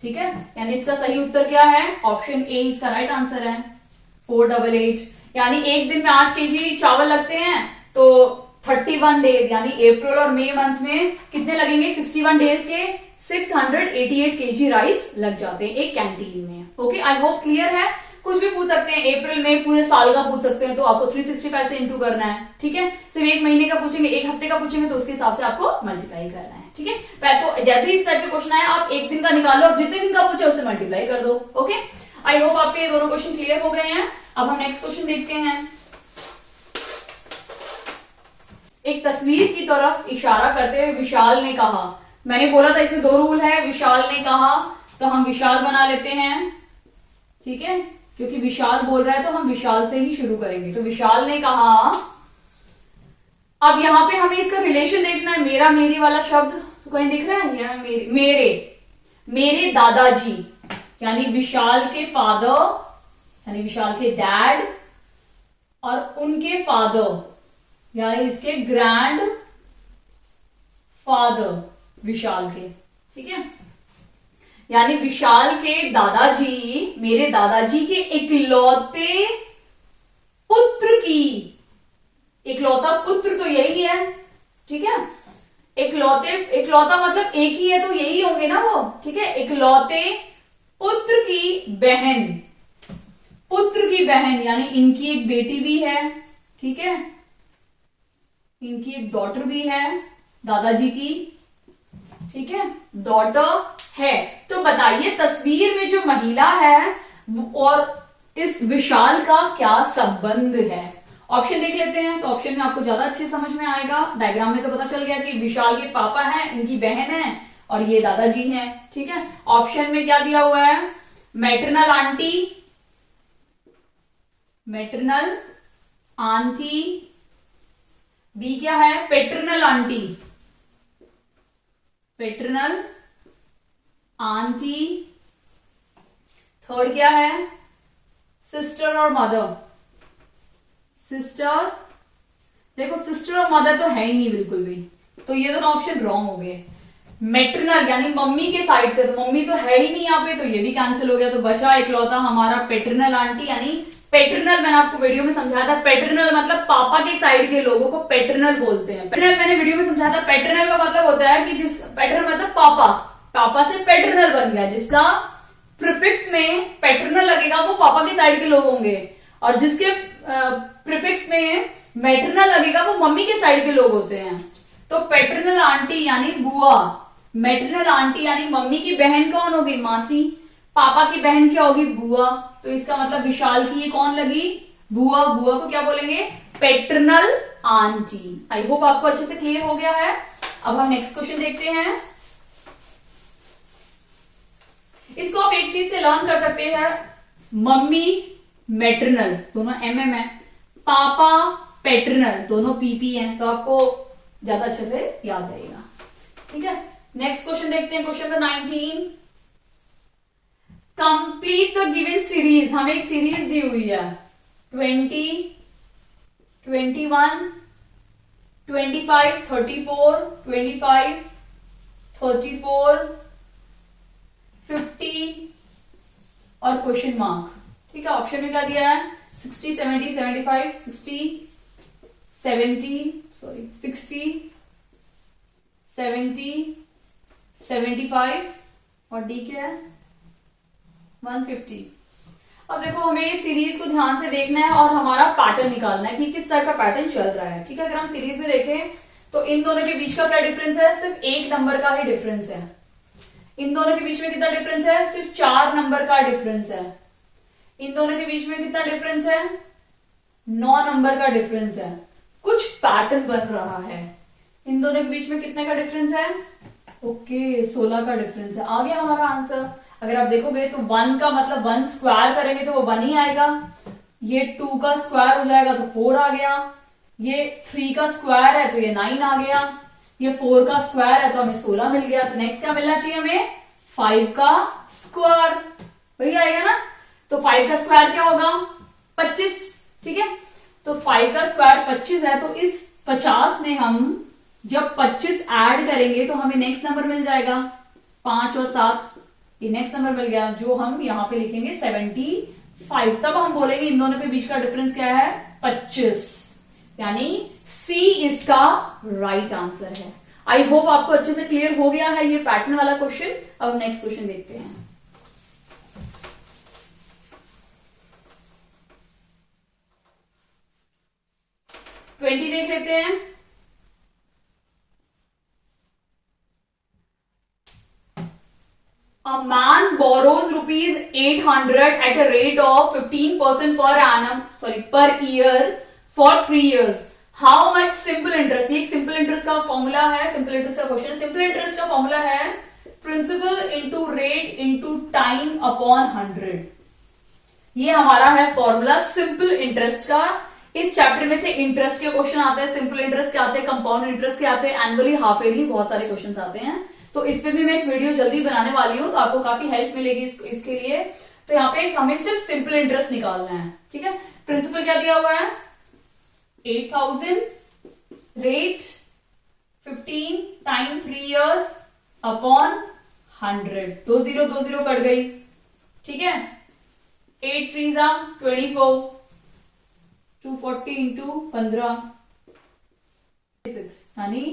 ठीक है। यानी इसका सही उत्तर क्या है, ऑप्शन ए इसका राइट आंसर है 488। यानी एक दिन में 8 kg चावल लगते हैं तो 31 डेज यानी अप्रैल और मई मंथ में कितने लगेंगे, 61 डेज के 688 kg राइस लग जाते हैं एक कैंटीन में। ओके, आई होप क्लियर है। कुछ भी पूछ सकते हैं, अप्रैल में पूरे साल का पूछ सकते हैं तो आपको 365 से इंटू करना है, ठीक है। सिर्फ एक महीने का पूछेंगे, एक हफ्ते का पूछेंगे तो उसके हिसाब से आपको मल्टीप्लाई करना है, ठीक है। तो जब भी इस टाइप के क्वेश्चन आए आप एक दिन का निकालो और जितने दिन का पूछे उससे मल्टीप्लाई कर दो। ओके, आई होप आपके ये दोनों क्वेश्चन क्लियर हो गए हैं। अब हम नेक्स्ट क्वेश्चन देखते हैं। एक तस्वीर की तरफ इशारा करते हुए विशाल ने कहा, मैंने बोला था इसमें 2 रूल है, विशाल ने कहा तो हम विशाल बना लेते हैं, ठीक है, क्योंकि विशाल बोल रहा है तो हम विशाल से ही शुरू करेंगे। तो विशाल ने कहा, अब यहां पे हमें इसका रिलेशन देखना है, मेरा मेरी वाला शब्द तो कहीं दिख रहा है, या मेरे दादाजी यानी विशाल के फादर यानी विशाल के डैड और उनके फादर यानी इसके ग्रैंड फादर विशाल के, ठीक है। यानी विशाल के दादाजी, मेरे दादाजी के इकलौते पुत्र की, इकलौता पुत्र तो यही है, ठीक है। इकलौता मतलब एक ही है तो यही होंगे ना वो, ठीक है। इकलौते पुत्र की बहन, पुत्र की बहन यानी इनकी एक बेटी भी है, ठीक है, इनकी एक डॉटर भी है दादाजी की, ठीक है, डॉटर है। तो बताइए तस्वीर में जो महिला है और इस विशाल का क्या संबंध है। ऑप्शन देख लेते हैं, तो ऑप्शन में आपको ज्यादा अच्छे समझ में आएगा। डायग्राम में तो पता चल गया कि विशाल के पापा हैं, इनकी बहन है और ये दादाजी हैं, ठीक है। ऑप्शन में क्या दिया हुआ है, maternal aunt, maternal aunt, B क्या है, paternal aunt, paternal aunt, third क्या है, सिस्टर और मदर, सिस्टर। देखो सिस्टर और मदर तो है ही नहीं बिल्कुल भी, तो ये दोनों ऑप्शन रॉन्ग हो गए। मैटरनल यानी मम्मी के साइड से, तो मम्मी तो है ही नहीं यहाँ पे, तो ये भी कैंसिल हो गया। तो बचा इकलौता हमारा पेटर्नल आंटी, यानी पेटर्नल मैंने आपको वीडियो में समझाया था, पेटर्नल मतलब पापा के साइड के लोगों को पेटर्नल बोलते हैं। पेटर्नल मैंने वीडियो में समझाया था, पेटर्नल का मतलब होता है कि जिस पेटर्नल मतलब पापा, पापा से पेटर्नल बन गया, जिसका प्रीफिक्स में पेटर्नल लगेगा वो पापा के साइड के लोग होंगे, और जिसके प्रीफिक्स में मैटरनल लगेगा वो मम्मी के साइड के लोग होते हैं। तो पेटर्नल आंटी यानी बुआ, मैटरनल आंटी यानी मम्मी की बहन कौन होगी, मासी, पापा की बहन क्या होगी, बुआ। तो इसका मतलब विशाल की ये कौन लगी, बुआ। बुआ को क्या बोलेंगे, पेटर्नल आंटी। आई होप आपको अच्छे से क्लियर हो गया है। अब हम नेक्स्ट क्वेश्चन देखते हैं। इसको आप एक चीज से लर्न कर सकते हैं, मम्मी मैटरनल दोनों MM है, पापा पैटर्नल दोनों PP हैं, तो आपको ज्यादा अच्छे से याद रहेगा। ठीक है, नेक्स्ट क्वेश्चन देखते हैं, question number 19। Complete the given series, हमें एक सीरीज दी हुई है 20, 21, 25, 34, 25, 34, 50 और क्वेश्चन मार्क। ठीक है, ऑप्शन में क्या दिया है 60, 70, 75, 60, 70, सॉरी 60, 70, 75 और डी क्या है 150। अब देखो हमें इस सीरीज को ध्यान से देखना है और हमारा पैटर्न निकालना है कि किस तरह का पैटर्न चल रहा है। ठीक है, अगर हम सीरीज में देखें तो इन दोनों के बीच का क्या डिफरेंस है, सिर्फ एक नंबर का ही डिफरेंस है। इन दोनों के बीच में कितना डिफरेंस है, सिर्फ 4 नंबर का डिफरेंस है। इन दोनों के बीच में कितना डिफरेंस है, 9 नंबर का डिफरेंस है। कुछ पैटर्न बन रहा है। इन दोनों के बीच में कितने का डिफरेंस है, ओके 16 का डिफरेंस है। आ गया हमारा आंसर। अगर आप देखोगे तो 1 का मतलब 1 स्क्वायर करेंगे तो वो 1 ही आएगा, ये 2 का स्क्वायर हो जाएगा तो 4 आ गया, ये 3 का स्क्वायर है तो ये 9 आ गया, ये 4 का स्क्वायर है तो हमें 16 मिल गया। तो नेक्स्ट क्या मिलना चाहिए हमें, 5 का स्क्वायर, वही आएगा ना। तो 5 का स्क्वायर क्या होगा 25। ठीक है, तो 5 का स्क्वायर 25 है, तो इस 50 में हम जब 25 ऐड करेंगे तो हमें नेक्स्ट नंबर मिल जाएगा 5 और 7, ये नेक्स्ट नंबर मिल गया जो हम यहां पे लिखेंगे 75। तब हम बोलेंगे इन दोनों के बीच का डिफरेंस क्या है 25, यानी सी इसका राइट आंसर है। आई होप आपको अच्छे से क्लियर हो गया है ये पैटर्न वाला क्वेश्चन। अब नेक्स्ट क्वेश्चन देखते हैं। ट्वेंटी देख लेते हैं। A man borrows rupees 800 at a rate of 15% per annum, per year for 3 years. How much simple interest? ये सिंपल इंटरेस्ट का फॉर्मूला है, सिंपल इंटरेस्ट का क्वेश्चन। सिंपल इंटरेस्ट का फॉर्मूला है principal into rate into time upon 100। ये हमारा है formula simple interest का। इस चैप्टर में से इंटरेस्ट के क्वेश्चन आते हैं, सिंपल इंटरेस्ट के आते हैं, कंपाउंड इंटरेस्ट के आते हैं, एनुअली हाफ ईयरली बहुत सारे क्वेश्चन आते हैं। तो इस पे भी मैं एक वीडियो जल्दी बनाने वाली हूं, तो आपको काफी हेल्प मिलेगी इसके लिए। तो यहाँ पे हमें सिर्फ सिंपल इंटरेस्ट निकालना है। ठीक है, प्रिंसिपल क्या दिया हुआ है 8000, rate 15 time 3 years upon 100। 2 0 cut गई। ठीक है, 8 3 24, 240 इंटू 15, यानी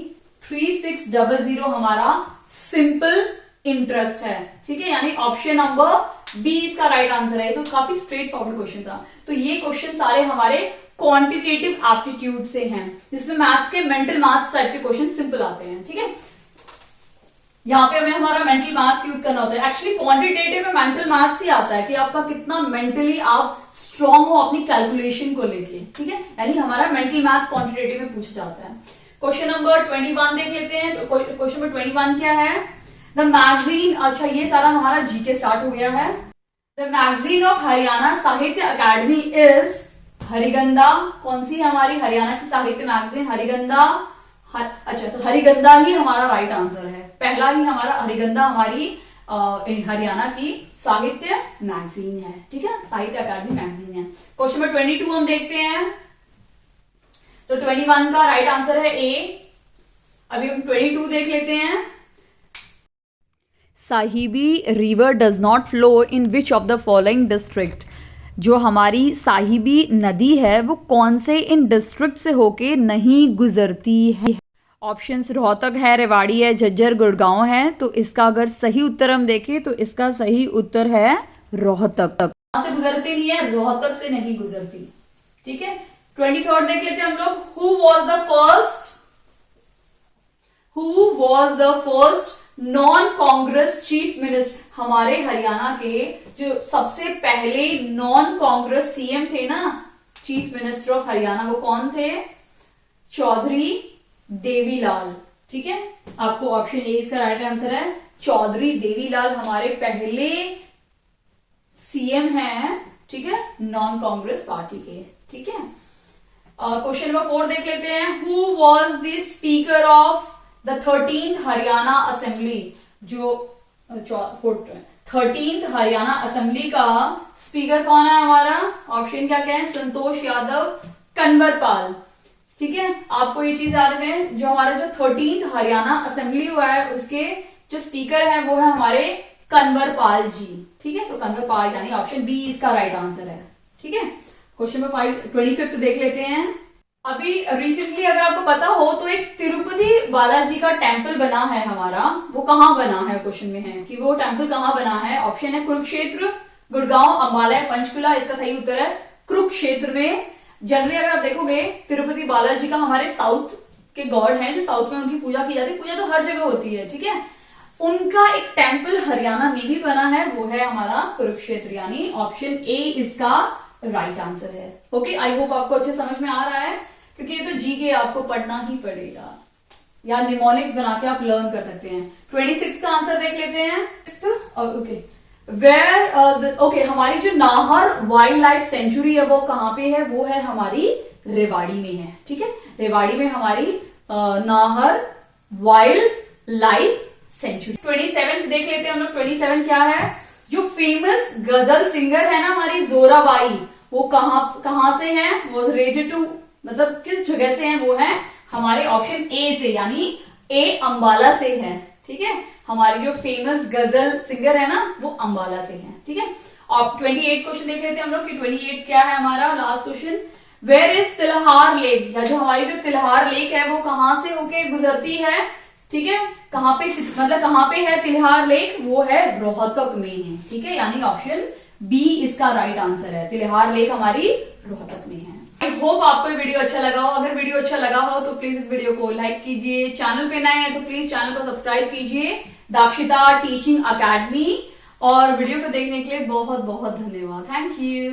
3600 हमारा सिंपल इंटरेस्ट है। ठीक है, यानी ऑप्शन नंबर बी इसका राइट आंसर है। तो काफी स्ट्रेट फॉरवर्ड क्वेश्चन था। तो ये क्वेश्चन सारे हमारे क्वांटिटेटिव एप्टीट्यूड से हैं, जिसमें मैथ्स के मेंटल मैथ्स टाइप के क्वेश्चन सिंपल आते हैं। ठीक है, यहाँ पे हमें हमारा मेंटल मैथ्स यूज करना होता है। एक्चुअली क्वांटिटेटिव में मेंटल मैथ्स ही आता है कि आपका कितना मेंटली आप स्ट्रांग हो अपनी कैलकुलेशन को लेके। ठीक है, यानी हमारा मेंटल मैथ्स क्वांटिटेटिव में पूछा जाता है। क्वेश्चन नंबर 21 देख लेते हैं। क्वेश्चन नंबर 21 क्या है, द मैगजीन, अच्छा ये सारा हमारा जीके स्टार्ट हो गया है। द मैगजीन ऑफ हरियाणा साहित्य अकेडमी इज हरिगंधा। कौन सी है हमारी हरियाणा की साहित्य मैगजीन, हरिगंधा। अच्छा, तो हरिगंधा ही हमारा राइट आंसर है। पहला ही हमारा हरिगंधा हमारी हरियाणा की साहित्य मैगजीन है। ठीक है, साहित्य अकेडमी मैगजीन है। क्वेश्चन नंबर 22 हम देखते हैं। तो 21 का राइट आंसर है ए। अभी हम 22 देख लेते हैं। Sahibi river does not flow in which of the following district. जो हमारी साहिबी नदी है वो कौन से इन डिस्ट्रिक्ट से होके नहीं गुजरती है। ऑप्शंस रोहतक है, रेवाड़ी है, झज्जर, गुड़गांव है। तो इसका अगर सही उत्तर हम देखें तो इसका सही उत्तर है रोहतक। कहां से गुजरती नहीं है, रोहतक से नहीं गुजरती। ठीक है, 23rd देख लेते हैं हम लोग। Who was the first non Congress chief minister. हमारे हरियाणा के जो सबसे पहले नॉन कांग्रेस सीएम थे ना, चीफ मिनिस्टर ऑफ हरियाणा, वो कौन थे, चौधरी देवीलाल। ठीक है, आपको ऑप्शन ए इसका राइट आंसर है। चौधरी देवीलाल हमारे पहले सीएम हैं ठीक है, नॉन कांग्रेस पार्टी के। ठीक है, क्वेश्चन नंबर 4 देख लेते हैं। Who was the speaker of the 13th Haryana assembly? जो 13th हरियाणा असेंबली का स्पीकर कौन है हमारा? ऑप्शन क्या क्या है? संतोष यादव, कंवर पाल। ठीक है, आपको ये चीज याद रखें, जो हमारा जो 13th हरियाणा असेंबली हुआ है उसके जो स्पीकर है वो है हमारे कंवर पाल जी। ठीक है, तो कंवर पाल यानी ऑप्शन बी इसका राइट आंसर है। ठीक है, क्वेश्चन नंबर 25 देख लेते हैं। अभी रिसेंटली अगर आपको पता हो तो एक तिरुपति बालाजी का टेम्पल बना है हमारा, वो कहाँ बना है? क्वेश्चन में है कि वो टेम्पल कहाँ बना है। ऑप्शन है कुरुक्षेत्र, गुड़गांव, अंबाला, पंचकुला। इसका सही उत्तर है कुरुक्षेत्र में। जनरली अगर आप देखोगे तिरुपति बालाजी का हमारे साउथ के गॉड हैं, जो साउथ में उनकी पूजा की जाती है, पूजा तो हर जगह होती है। ठीक है, उनका एक टेम्पल हरियाणा में भी बना है, वो है हमारा कुरुक्षेत्र, यानी ऑप्शन ए इसका राइट आंसर है। ओके, आई होप आपको अच्छे समझ में आ रहा है, क्योंकि ये तो जीके आपको पढ़ना ही पड़ेगा, या निमोनिक्स बना के आप लर्न कर सकते हैं। 26 का आंसर देख लेते हैं। ओके, ओके, हमारी जो नाहर वाइल्ड लाइफ सेंचुरी है वो कहाँ पे है? वो है हमारी रेवाड़ी में है। ठीक है, रेवाड़ी में हमारी नाहर वाइल्ड लाइफ सेंचुरी। 27 देख लेते हैं हम लोग। 27 क्या है? जो फेमस गजल सिंगर है ना हमारी जोराबाई, वो कहां से है? वॉज रिलेटेड टू, मतलब किस जगह से है? वो है हमारे ऑप्शन ए से, यानी ए अंबाला से है। ठीक है, हमारी जो फेमस गजल सिंगर है ना वो अंबाला से है। ठीक है, अब 28 क्वेश्चन देख लेते हैं हम लोग कि 28 क्या है हमारा last question. Where is Tilhar lake? या जो हमारी जो तिलहार लेक है वो कहां से होके गुजरती है? ठीक है, कहां पे, मतलब कहां पे है तिलहार लेक? वो है रोहतक में है। ठीक है, यानी ऑप्शन बी इसका राइट आंसर है, तिलहार लेक हमारी रोहतक में है। आई होप आपको ये वीडियो अच्छा लगा हो। अगर वीडियो अच्छा लगा हो तो प्लीज इस वीडियो को लाइक कीजिए, चैनल पे नए हैं तो प्लीज चैनल को सब्सक्राइब कीजिए, दाक्षिता टीचिंग अकेडमी। और वीडियो को देखने के लिए बहुत बहुत धन्यवाद। Thank you.